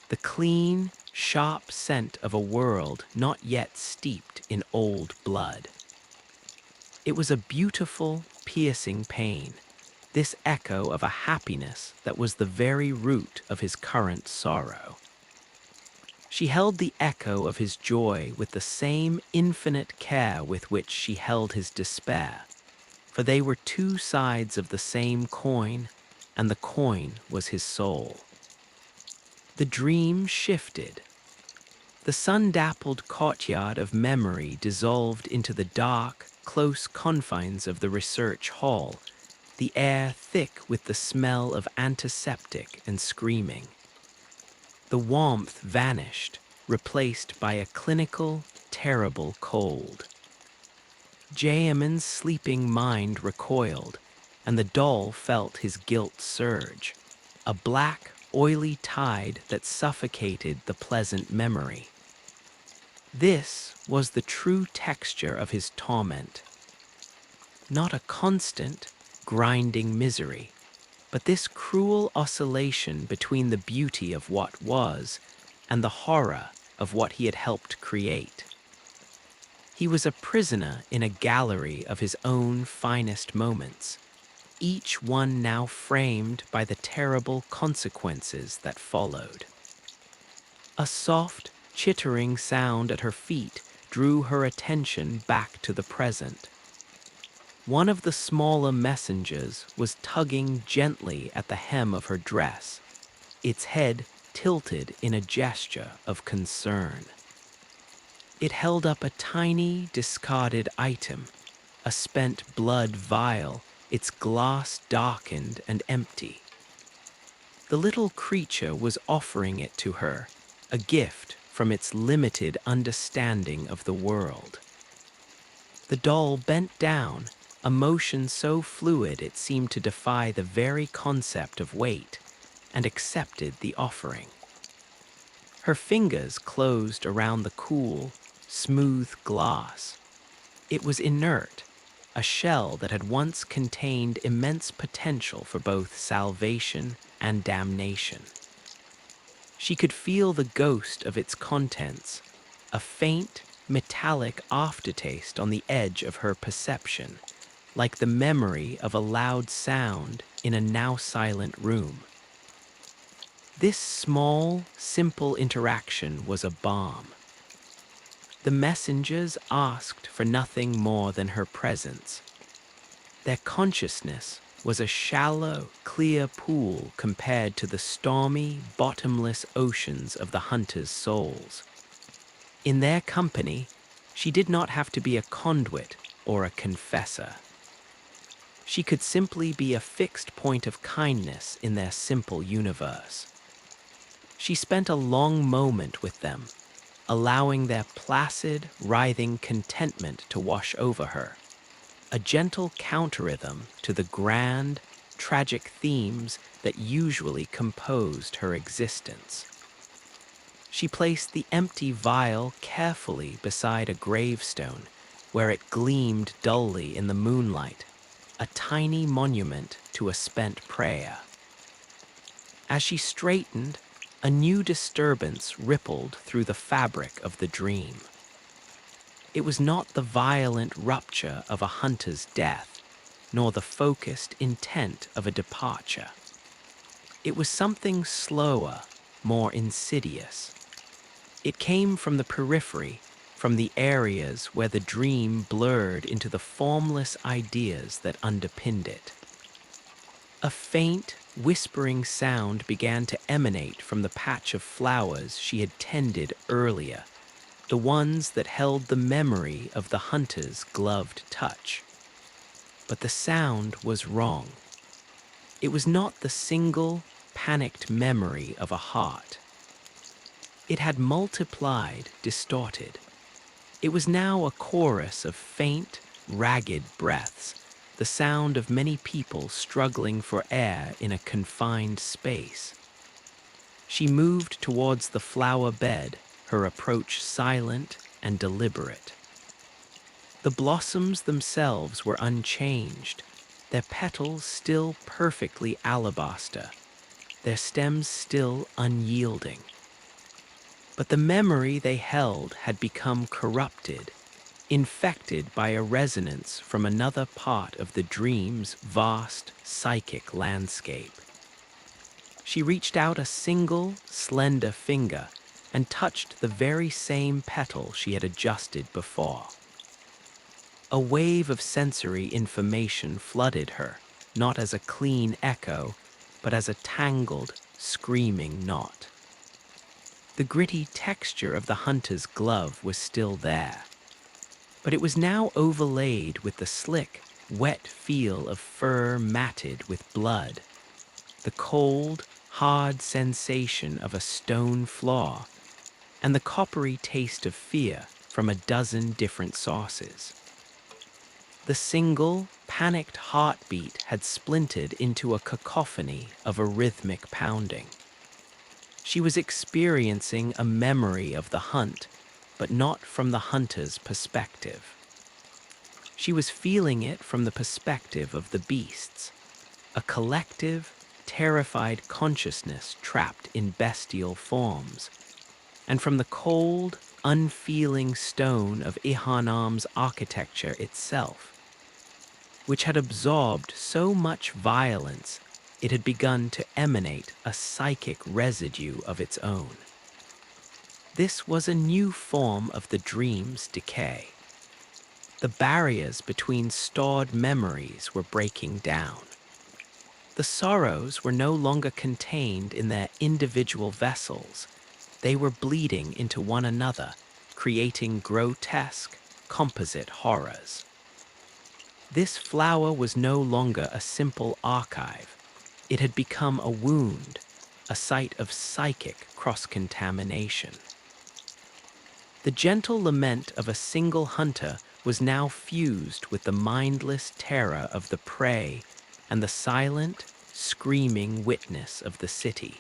the clean, sharp scent of a world not yet steeped in old blood. It was a beautiful, piercing pain, this echo of a happiness that was the very root of his current sorrow. She held the echo of his joy with the same infinite care with which she held his despair, for they were two sides of the same coin, and the coin was his soul. The dream shifted. The sun-dappled courtyard of memory dissolved into the dark, close confines of the research hall, the air thick with the smell of antiseptic and screaming. The warmth vanished, replaced by a clinical, terrible cold. Gehrman's sleeping mind recoiled, and the doll felt his guilt surge, a black, oily tide that suffocated the pleasant memory. This was the true texture of his torment. Not a constant, grinding misery, but this cruel oscillation between the beauty of what was and the horror of what he had helped create. He was a prisoner in a gallery of his own finest moments, each one now framed by the terrible consequences that followed. A soft, chittering sound at her feet drew her attention back to the present. One of the smaller messengers was tugging gently at the hem of her dress, its head tilted in a gesture of concern. It held up a tiny, discarded item, a spent blood vial, its glass darkened and empty. The little creature was offering it to her, a gift from its limited understanding of the world. The doll bent down, a motion so fluid it seemed to defy the very concept of weight, and accepted the offering. Her fingers closed around the cool, smooth glass. It was inert, a shell that had once contained immense potential for both salvation and damnation. She could feel the ghost of its contents, a faint, metallic aftertaste on the edge of her perception, like the memory of a loud sound in a now silent room. This small, simple interaction was a balm. The messengers asked for nothing more than her presence. Their consciousness was a shallow, clear pool compared to the stormy, bottomless oceans of the hunters' souls. In their company, she did not have to be a conduit or a confessor. She could simply be a fixed point of kindness in their simple universe. She spent a long moment with them, allowing their placid, writhing contentment to wash over her, a gentle counter-rhythm to the grand, tragic themes that usually composed her existence. She placed the empty vial carefully beside a gravestone, where it gleamed dully in the moonlight, a tiny monument to a spent prayer. As she straightened, a new disturbance rippled through the fabric of the dream. It was not the violent rupture of a hunter's death, nor the focused intent of a departure. It was something slower, more insidious. It came from the periphery, from the areas where the dream blurred into the formless ideas that underpinned it. A faint, whispering sound began to emanate from the patch of flowers she had tended earlier, the ones that held the memory of the hunter's gloved touch. But the sound was wrong. It was not the single, panicked memory of a heart. It had multiplied, distorted. It was now a chorus of faint, ragged breaths, the sound of many people struggling for air in a confined space. She moved towards the flower bed, her approach silent and deliberate. The blossoms themselves were unchanged, their petals still perfectly alabaster, their stems still unyielding. But the memory they held had become corrupted, infected by a resonance from another part of the dream's vast psychic landscape. She reached out a single, slender finger and touched the very same petal she had adjusted before. A wave of sensory information flooded her, not as a clean echo, but as a tangled, screaming knot. The gritty texture of the hunter's glove was still there, but it was now overlaid with the slick, wet feel of fur matted with blood, the cold, hard sensation of a stone floor, and the coppery taste of fear from a dozen different sources. The single, panicked heartbeat had splintered into a cacophony of a rhythmic pounding. She was experiencing a memory of the hunt, but not from the hunter's perspective. She was feeling it from the perspective of the beasts, a collective, terrified consciousness trapped in bestial forms, and from the cold, unfeeling stone of Yharnam's architecture itself, which had absorbed so much violence it had begun to emanate a psychic residue of its own. This was a new form of the dream's decay. The barriers between stored memories were breaking down. The sorrows were no longer contained in their individual vessels. They were bleeding into one another, creating grotesque, composite horrors. This flower was no longer a simple archive. It had become a wound, a site of psychic cross-contamination. The gentle lament of a single hunter was now fused with the mindless terror of the prey and the silent, screaming witness of the city.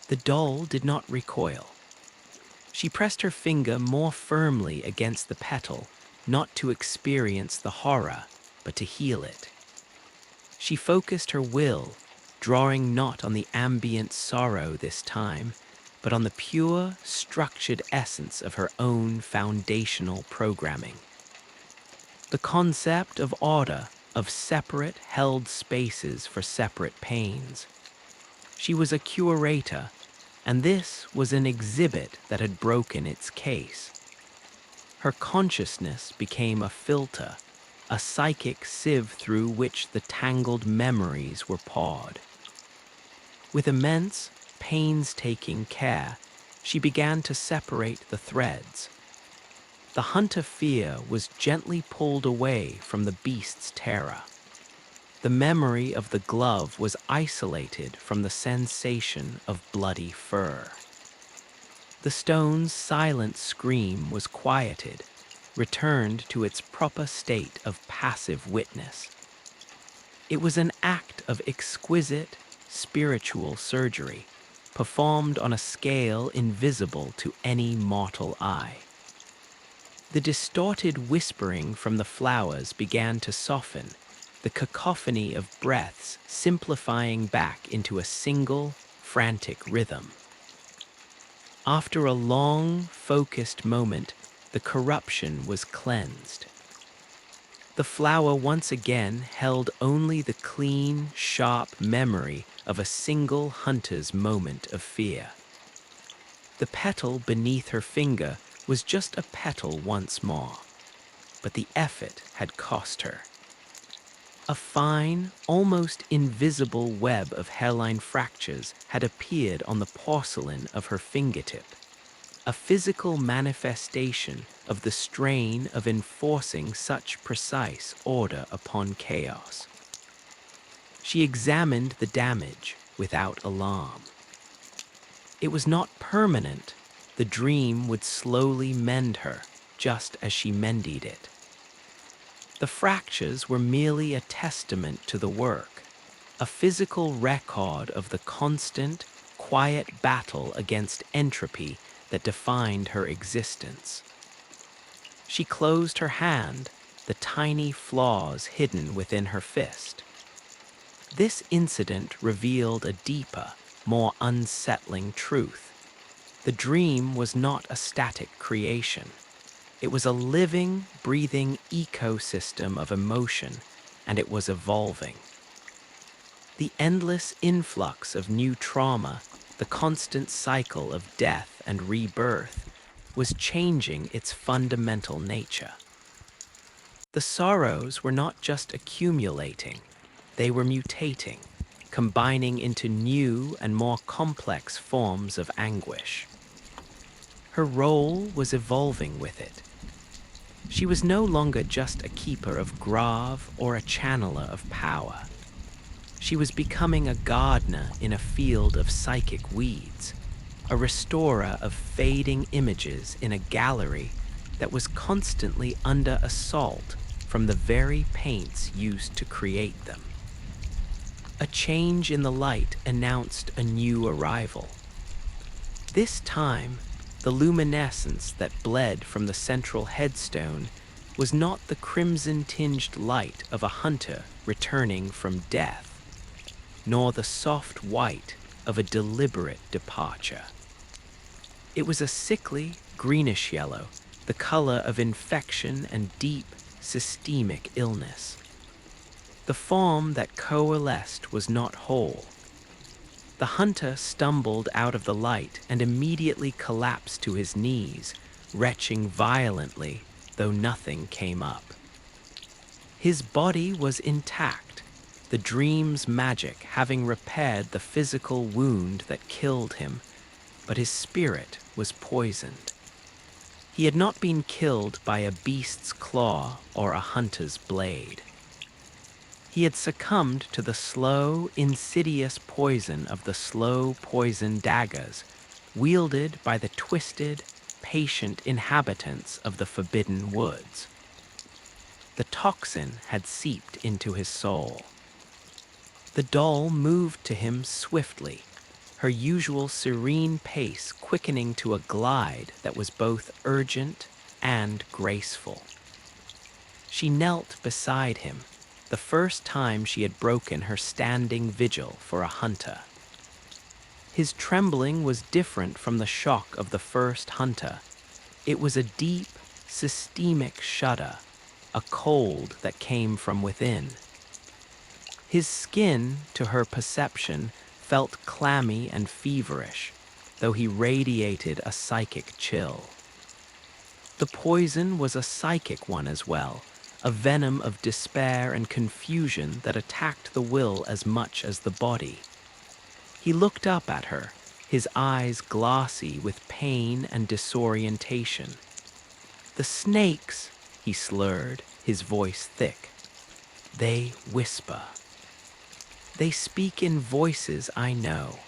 The doll did not recoil. She pressed her finger more firmly against the petal, not to experience the horror, but to heal it. She focused her will, drawing not on the ambient sorrow this time, but on the pure, structured essence of her own foundational programming. The concept of order, of separate, held spaces for separate pains. She was a curator, and this was an exhibit that had broken its case. Her consciousness became a filter, a psychic sieve through which the tangled memories were poured. With immense, painstaking care, she began to separate the threads. The hunter fear was gently pulled away from the beast's terror. The memory of the glove was isolated from the sensation of bloody fur. The stone's silent scream was quieted, returned to its proper state of passive witness. It was an act of exquisite, spiritual surgery, performed on a scale invisible to any mortal eye. The distorted whispering from the flowers began to soften, the cacophony of breaths simplifying back into a single, frantic rhythm. After a long, focused moment, the corruption was cleansed. The flower once again held only the clean, sharp memory of a single hunter's moment of fear. The petal beneath her finger was just a petal once more, but the effort had cost her. A fine, almost invisible web of hairline fractures had appeared on the porcelain of her fingertip, a physical manifestation of the strain of enforcing such precise order upon chaos. She examined the damage without alarm. It was not permanent. The dream would slowly mend her, just as she mended it. The fractures were merely a testament to the work, a physical record of the constant, quiet battle against entropy that defined her existence. She closed her hand, the tiny flaws hidden within her fist. This incident revealed a deeper, more unsettling truth. The dream was not a static creation. It was a living, breathing ecosystem of emotion, and it was evolving. The endless influx of new trauma, the constant cycle of death and rebirth, was changing its fundamental nature. The sorrows were not just accumulating, they were mutating, combining into new and more complex forms of anguish. Her role was evolving with it. She was no longer just a keeper of grave or a channeler of power. She was becoming a gardener in a field of psychic weeds, a restorer of fading images in a gallery that was constantly under assault from the very paints used to create them. A change in the light announced a new arrival. This time, the luminescence that bled from the central headstone was not the crimson-tinged light of a hunter returning from death, nor the soft white of a deliberate departure. It was a sickly, greenish yellow, the color of infection and deep, systemic illness. The form that coalesced was not whole. The hunter stumbled out of the light and immediately collapsed to his knees, retching violently, though nothing came up. His body was intact, the dream's magic having repaired the physical wound that killed him, but his spirit was poisoned. He had not been killed by a beast's claw or a hunter's blade. He had succumbed to the slow, insidious poison of the slow poison daggers, wielded by the twisted, patient inhabitants of the forbidden woods. The toxin had seeped into his soul. The doll moved to him swiftly, her usual serene pace quickening to a glide that was both urgent and graceful. She knelt beside him, the first time she had broken her standing vigil for a hunter. His trembling was different from the shock of the first hunter. It was a deep, systemic shudder, a cold that came from within. His skin, to her perception, felt clammy and feverish, though he radiated a psychic chill. The poison was a psychic one as well, a venom of despair and confusion that attacked the will as much as the body. He looked up at her, his eyes glassy with pain and disorientation. "The snakes," he slurred, his voice thick. "They whisper. They speak in voices I know."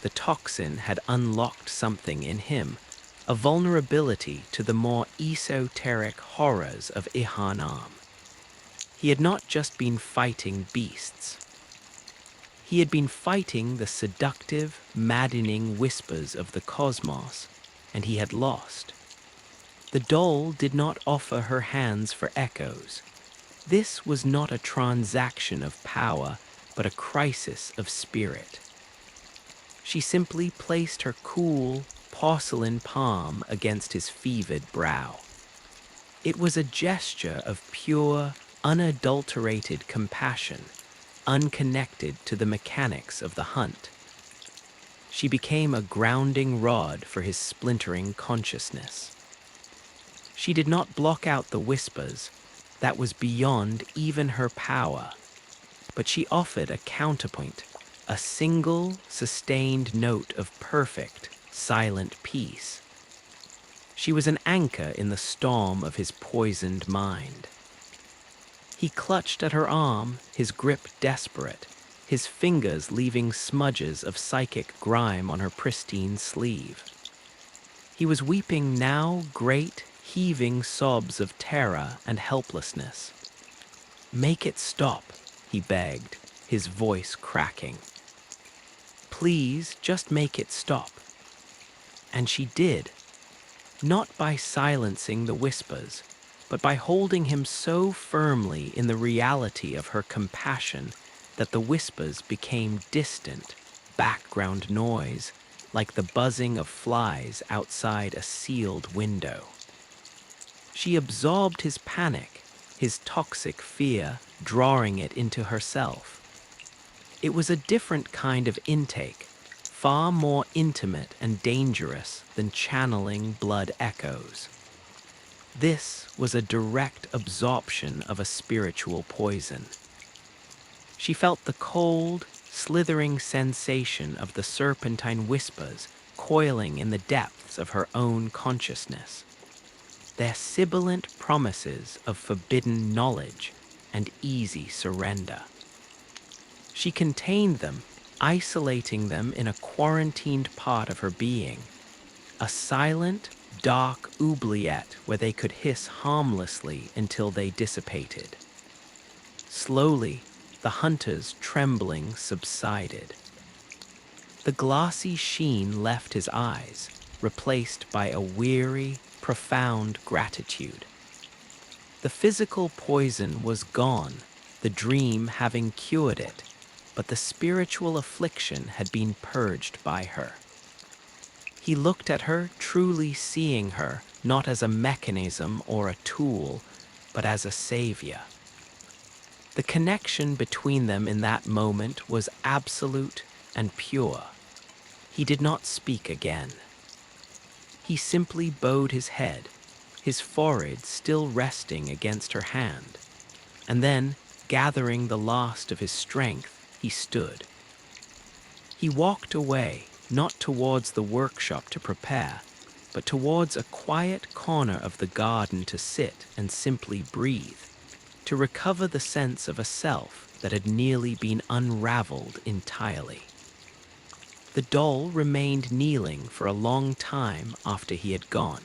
The toxin had unlocked something in him, a vulnerability to the more esoteric horrors of Yharnam. He had not just been fighting beasts. He had been fighting the seductive, maddening whispers of the cosmos, and he had lost. The doll did not offer her hands for echoes. This was not a transaction of power, but a crisis of spirit. She simply placed her cool, porcelain palm against his fevered brow. It was a gesture of pure, unadulterated compassion, unconnected to the mechanics of the hunt. She became a grounding rod for his splintering consciousness. She did not block out the whispers that was beyond even her power, but she offered a counterpoint, a single, sustained note of perfect, silent peace. She was an anchor in the storm of his poisoned mind. He clutched at her arm, his grip desperate, his fingers leaving smudges of psychic grime on her pristine sleeve. He was weeping now great, heaving sobs of terror and helplessness. "Make it stop," he begged, his voice cracking. "Please, just make it stop." And she did, not by silencing the whispers, but by holding him so firmly in the reality of her compassion that the whispers became distant, background noise, like the buzzing of flies outside a sealed window. She absorbed his panic, his toxic fear, drawing it into herself. It was a different kind of intake, far more intimate and dangerous than channeling blood echoes. This was a direct absorption of a spiritual poison. She felt the cold, slithering sensation of the serpentine whispers coiling in the depths of her own consciousness, their sibilant promises of forbidden knowledge and easy surrender. She contained them, isolating them in a quarantined part of her being, a silent, dark oubliette where they could hiss harmlessly until they dissipated. Slowly, the hunter's trembling subsided. The glassy sheen left his eyes, replaced by a weary, profound gratitude. The physical poison was gone, the dream having cured it, but the spiritual affliction had been purged by her. He looked at her, truly seeing her, not as a mechanism or a tool, but as a savior. The connection between them in that moment was absolute and pure. He did not speak again. He simply bowed his head, his forehead still resting against her hand, and then, gathering the last of his strength, he stood. He walked away, not towards the workshop to prepare, but towards a quiet corner of the garden to sit and simply breathe, to recover the sense of a self that had nearly been unraveled entirely. The doll remained kneeling for a long time after he had gone.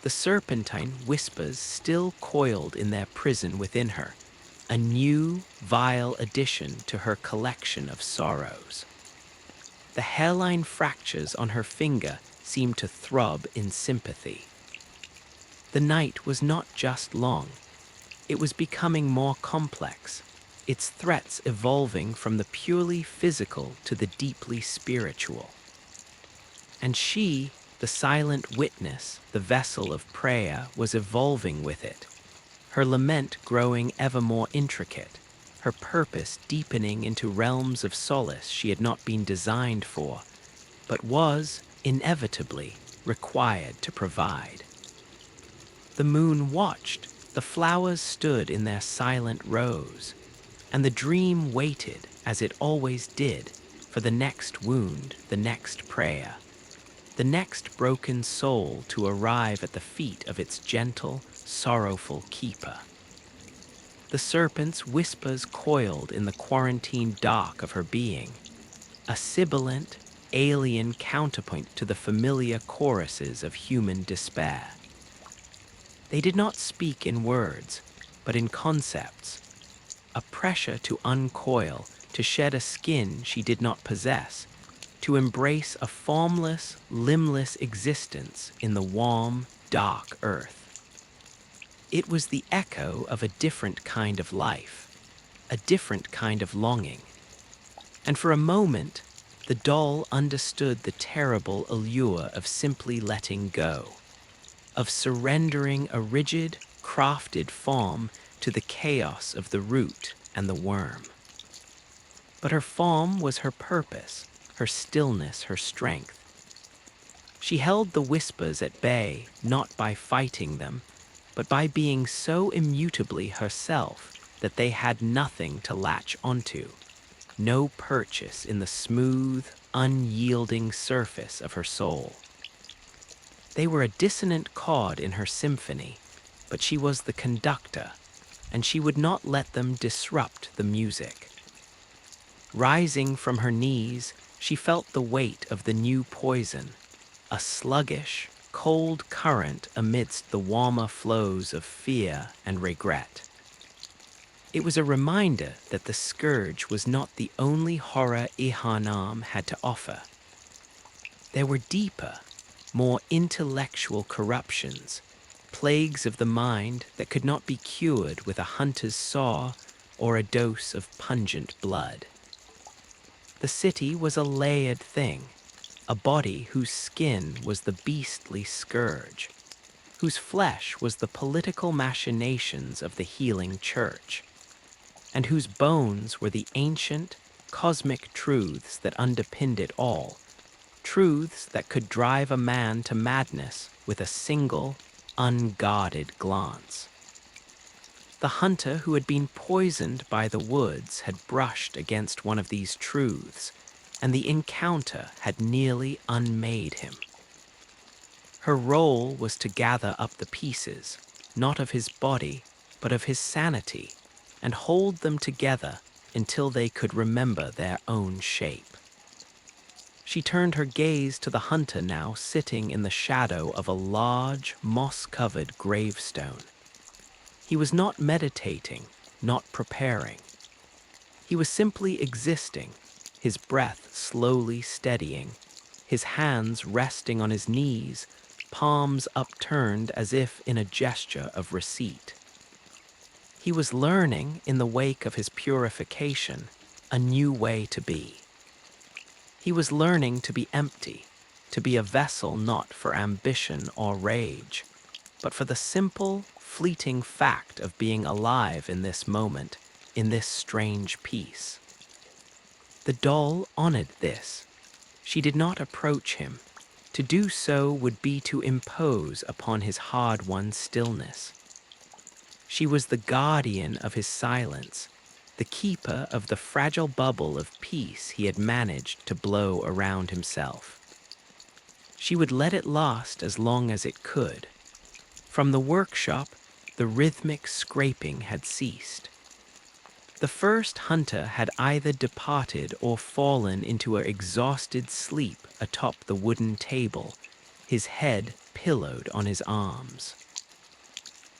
The serpentine whispers still coiled in their prison within her, a new, vile addition to her collection of sorrows. The hairline fractures on her finger seemed to throb in sympathy. The night was not just long. It was becoming more complex, its threats evolving from the purely physical to the deeply spiritual. And she, the silent witness, the vessel of prayer, was evolving with it, her lament growing ever more intricate, her purpose deepening into realms of solace she had not been designed for, but was, inevitably, required to provide. The moon watched, the flowers stood in their silent rows, and the dream waited, as it always did, for the next wound, the next prayer, the next broken soul to arrive at the feet of its gentle, sorrowful keeper. The serpent's whispers coiled in the quarantined dark of her being, a sibilant, alien counterpoint to the familiar choruses of human despair. They did not speak in words, but in concepts, a pressure to uncoil, to shed a skin she did not possess, to embrace a formless, limbless existence in the warm, dark earth. It was the echo of a different kind of life, a different kind of longing. And for a moment, The doll understood the terrible allure of simply letting go, of surrendering a rigid, crafted form to the chaos of the root and the worm. But her form was her purpose, her stillness, her strength. She held the whispers at bay not by fighting them, but by being so immutably herself that they had nothing to latch onto, no purchase in the smooth, unyielding surface of her soul. They were a dissonant chord in her symphony, but she was the conductor, and she would not let them disrupt the music. Rising from her knees, she felt the weight of the new poison, a sluggish, cold current amidst the warmer flows of fear and regret. It was a reminder that the scourge was not the only horror Yharnam had to offer. There were deeper, more intellectual corruptions, plagues of the mind that could not be cured with a hunter's saw or a dose of pungent blood. The city was a layered thing, a body whose skin was the beastly scourge, whose flesh was the political machinations of the healing church, and whose bones were the ancient, cosmic truths that underpinned it all, truths that could drive a man to madness with a single, unguarded glance. The hunter who had been poisoned by the woods had brushed against one of these truths, and the encounter had nearly unmade him. Her role was to gather up the pieces, not of his body, but of his sanity, and hold them together until they could remember their own shape. She turned her gaze to the hunter now sitting in the shadow of a large, moss-covered gravestone. He was not meditating, not preparing. He was simply existing, his breath slowly steadying, his hands resting on his knees, palms upturned as if in a gesture of receipt. He was learning, in the wake of his purification, a new way to be. He was learning to be empty, to be a vessel not for ambition or rage, but for the simple, fleeting fact of being alive in this moment, in this strange peace. The doll honored this. She did not approach him. To do so would be to impose upon his hard-won stillness. She was the guardian of his silence, the keeper of the fragile bubble of peace he had managed to blow around himself. She would let it last as long as it could. From the workshop, the rhythmic scraping had ceased. The first hunter had either departed or fallen into an exhausted sleep atop the wooden table, his head pillowed on his arms.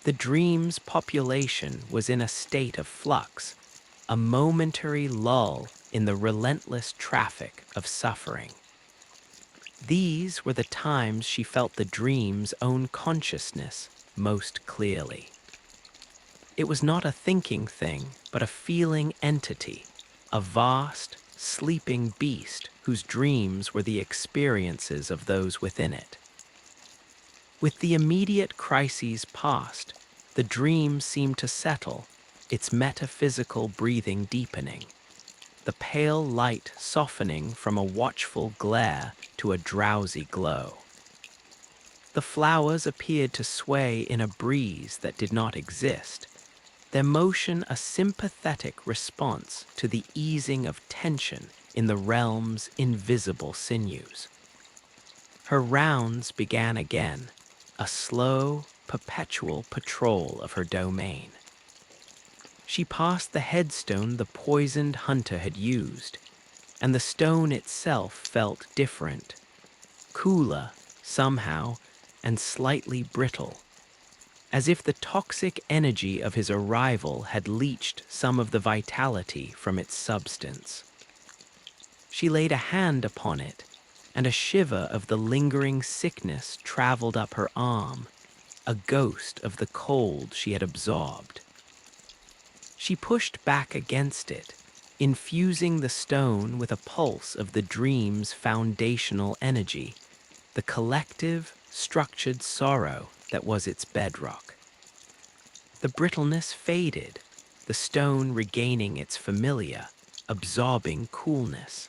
The dream's population was in a state of flux, a momentary lull in the relentless traffic of suffering. These were the times she felt the dream's own consciousness most clearly. It was not a thinking thing, but a feeling entity, a vast, sleeping beast whose dreams were the experiences of those within it. With the immediate crises past, the dream seemed to settle, its metaphysical breathing deepening, the pale light softening from a watchful glare to a drowsy glow. The flowers appeared to sway in a breeze that did not exist, their motion a sympathetic response to the easing of tension in the realm's invisible sinews. Her rounds began again, a slow, perpetual patrol of her domain. She passed the headstone the poisoned hunter had used, and the stone itself felt different, cooler, somehow, and slightly brittle, as if the toxic energy of his arrival had leached some of the vitality from its substance. She laid a hand upon it, and a shiver of the lingering sickness traveled up her arm, a ghost of the cold she had absorbed. She pushed back against it, infusing the stone with a pulse of the dream's foundational energy, the collective, structured sorrow that was its bedrock. The brittleness faded, the stone regaining its familiar, absorbing coolness.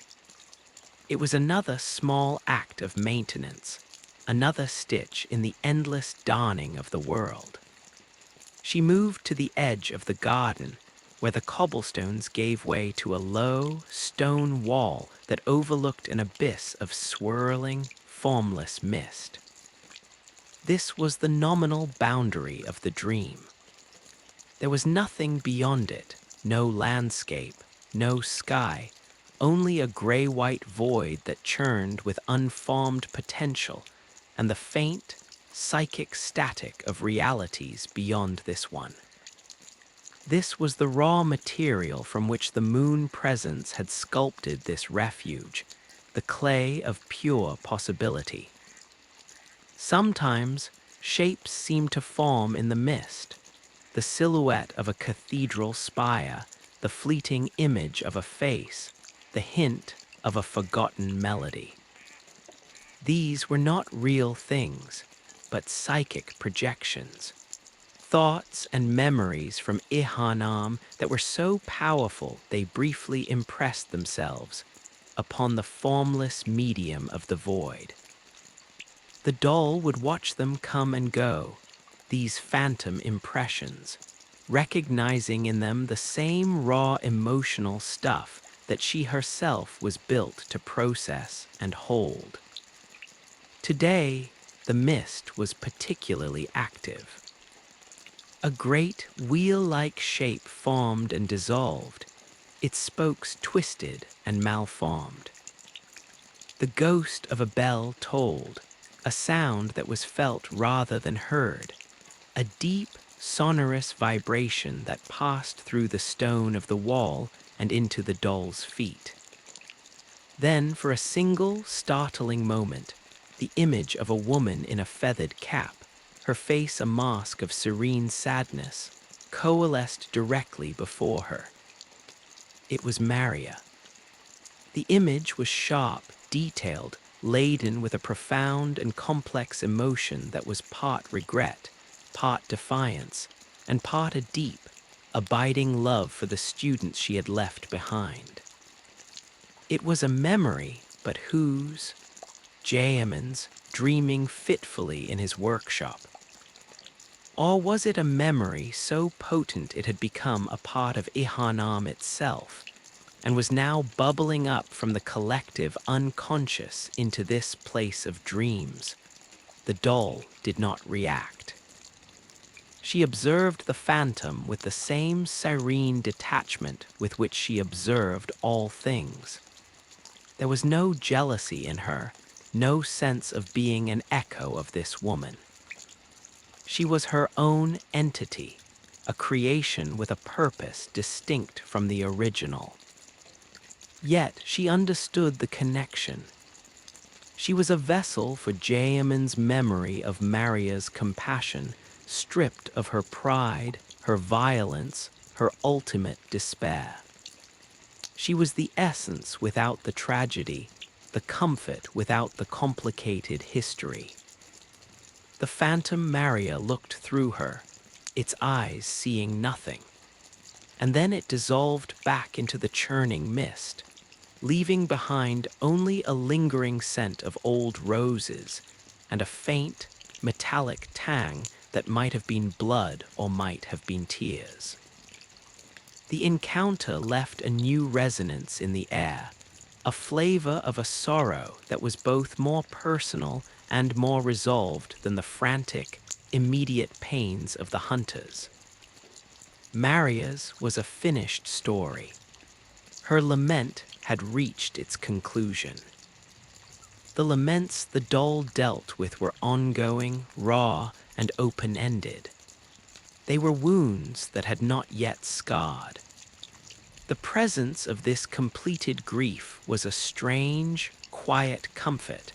It was another small act of maintenance, another stitch in the endless darning of the world. She moved to the edge of the garden, where the cobblestones gave way to a low, stone wall that overlooked an abyss of swirling, formless mist. This was the nominal boundary of the dream. There was nothing beyond it, no landscape, no sky, only a gray-white void that churned with unformed potential and the faint, psychic static of realities beyond this one. This was the raw material from which the moon presence had sculpted this refuge, the clay of pure possibility. Sometimes, shapes seemed to form in the mist, the silhouette of a cathedral spire, the fleeting image of a face, the hint of a forgotten melody. These were not real things, but psychic projections, thoughts and memories from Yharnam that were so powerful they briefly impressed themselves upon the formless medium of the void. The doll would watch them come and go, these phantom impressions, recognizing in them the same raw emotional stuff that she herself was built to process and hold. Today, the mist was particularly active. A great wheel-like shape formed and dissolved, its spokes twisted and malformed. The ghost of a bell tolled, a sound that was felt rather than heard, a deep, sonorous vibration that passed through the stone of the wall and into the doll's feet. Then, for a single, startling moment, the image of a woman in a feathered cap, her face a mask of serene sadness, coalesced directly before her. It was Maria. The image was sharp, detailed, laden with a profound and complex emotion that was part regret, part defiance, and part a deep, abiding love for the students she had left behind. It was a memory, but whose? Gehrman's, dreaming fitfully in his workshop. Or was it a memory so potent it had become a part of Yharnam itself, and was now bubbling up from the collective unconscious into this place of dreams? The doll did not react. She observed the phantom with the same serene detachment with which she observed all things. There was no jealousy in her, no sense of being an echo of this woman. She was her own entity, a creation with a purpose distinct from the original. Yet she understood the connection. She was a vessel for gehrman's memory of Maria's compassion, stripped of her pride, her violence, her ultimate despair. She was the essence without the tragedy, the comfort without the complicated history. The phantom Maria looked through her, its eyes seeing nothing. And then it dissolved back into the churning mist, leaving behind only a lingering scent of old roses and a faint, metallic tang that might have been blood or might have been tears. The encounter left a new resonance in the air, a flavor of a sorrow that was both more personal and more resolved than the frantic, immediate pains of the hunters. Maria's was a finished story. Her lament had reached its conclusion. The laments the doll dealt with were ongoing, raw, and open-ended. They were wounds that had not yet scarred. The presence of this completed grief was a strange, quiet comfort,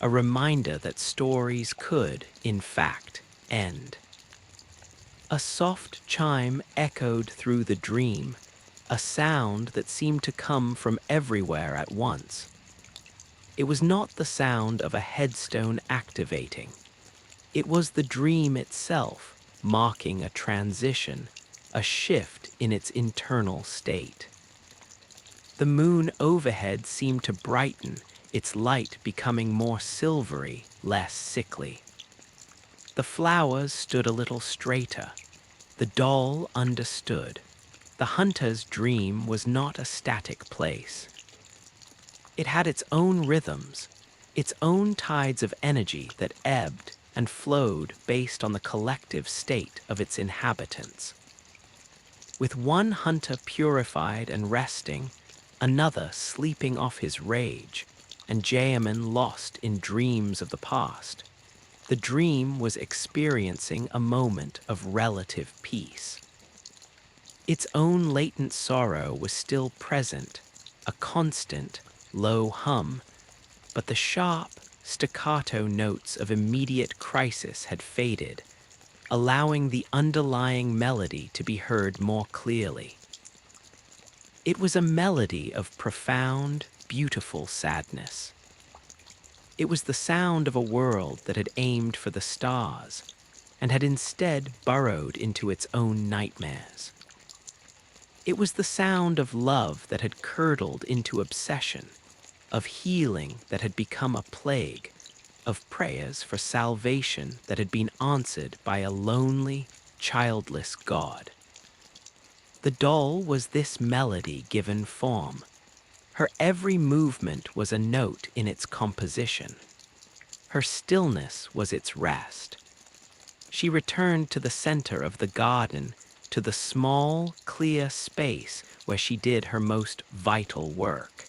a reminder that stories could, in fact, end. A soft chime echoed through the dream, a sound that seemed to come from everywhere at once. It was not the sound of a headstone activating. It was the dream itself, marking a transition, a shift in its internal state. The moon overhead seemed to brighten, its light becoming more silvery, less sickly. The flowers stood a little straighter. The doll understood. The hunter's dream was not a static place. It had its own rhythms, its own tides of energy that ebbed and flowed based on the collective state of its inhabitants. With one hunter purified and resting, another sleeping off his rage, and gehrman lost in dreams of the past, the dream was experiencing a moment of relative peace. Its own latent sorrow was still present, a constant, low hum, but the sharp, staccato notes of immediate crisis had faded, allowing the underlying melody to be heard more clearly. It was a melody of profound, beautiful sadness. It was the sound of a world that had aimed for the stars and had instead burrowed into its own nightmares. It was the sound of love that had curdled into obsession, of healing that had become a plague, of prayers for salvation that had been answered by a lonely, childless God. The doll was this melody given form. Her every movement was a note in its composition. Her stillness was its rest. She returned to the center of the garden, to the small, clear space where she did her most vital work.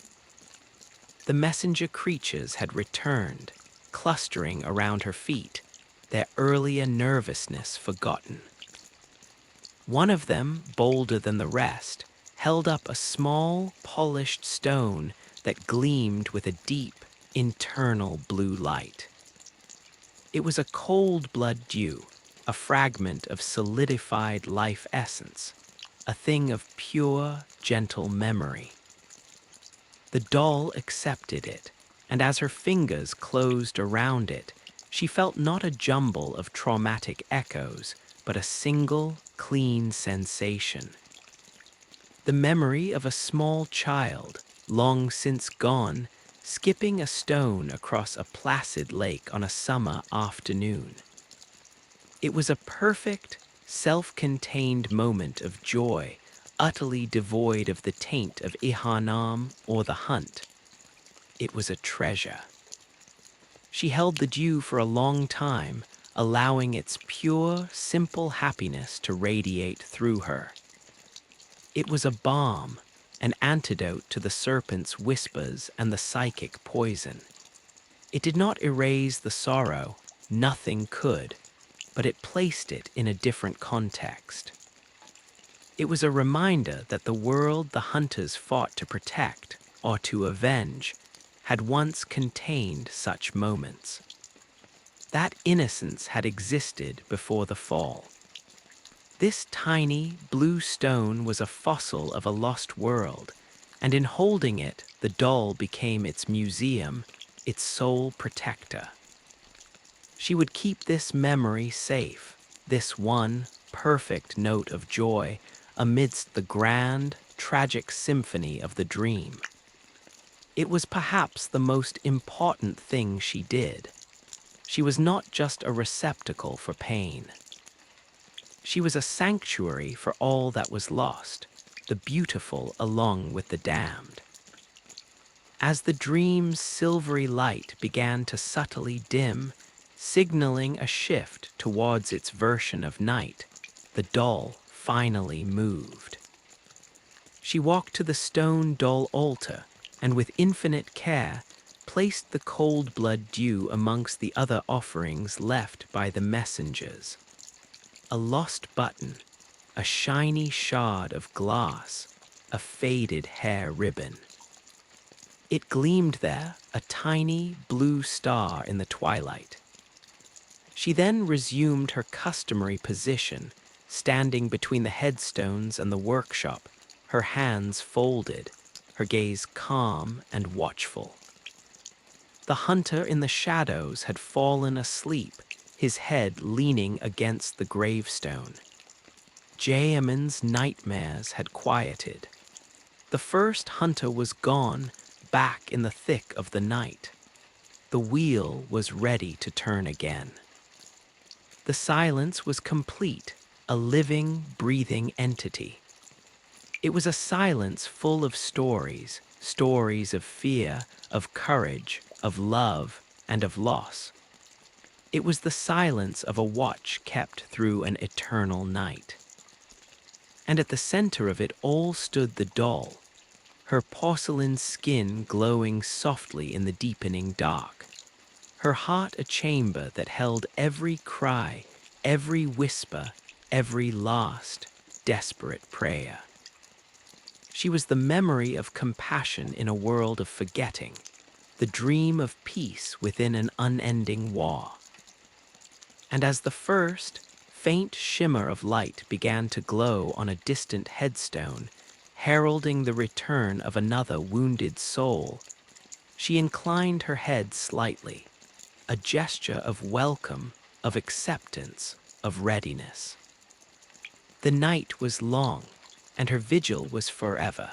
The messenger creatures had returned, clustering around her feet, their earlier nervousness forgotten. One of them, bolder than the rest, held up a small, polished stone that gleamed with a deep, internal blue light. It was a cold blood dew, a fragment of solidified life essence, a thing of pure, gentle memory. The doll accepted it, and as her fingers closed around it, she felt not a jumble of traumatic echoes, but a single, clean sensation. The memory of a small child, long since gone, skipping a stone across a placid lake on a summer afternoon. It was a perfect, self-contained moment of joy, utterly devoid of the taint of Yharnam or the hunt. It was a treasure. She held the dew for a long time, allowing its pure, simple happiness to radiate through her. It was a balm, an antidote to the serpent's whispers and the psychic poison. It did not erase the sorrow, nothing could, but it placed it in a different context. It was a reminder that the world the hunters fought to protect, or to avenge, had once contained such moments. That innocence had existed before the fall. This tiny, blue stone was a fossil of a lost world, and in holding it, the doll became its museum, its sole protector. She would keep this memory safe, this one perfect note of joy, amidst the grand, tragic symphony of the dream. It was perhaps the most important thing she did. She was not just a receptacle for pain. She was a sanctuary for all that was lost, the beautiful along with the damned. As the dream's silvery light began to subtly dim, signaling a shift towards its version of night, the doll finally moved. She walked to the stone doll altar and with infinite care placed the cold blood dew amongst the other offerings left by the messengers. A lost button, a shiny shard of glass, a faded hair ribbon. It gleamed there, a tiny blue star in the twilight. She then resumed her customary position, standing between the headstones and the workshop, her hands folded, her gaze calm and watchful. The hunter in the shadows had fallen asleep, his head leaning against the gravestone. Gehrman's nightmares had quieted. The first hunter was gone, back in the thick of the night. The wheel was ready to turn again. The silence was complete, a living, breathing entity. It was a silence full of stories, stories of fear, of courage, of love, and of loss. It was the silence of a watch kept through an eternal night. And at the center of it all stood the doll, her porcelain skin glowing softly in the deepening dark, her heart a chamber that held every cry, every whisper, every last, desperate prayer. She was the memory of compassion in a world of forgetting, the dream of peace within an unending war. And as the first, faint shimmer of light began to glow on a distant headstone, heralding the return of another wounded soul, she inclined her head slightly, a gesture of welcome, of acceptance, of readiness. The night was long, and her vigil was forever.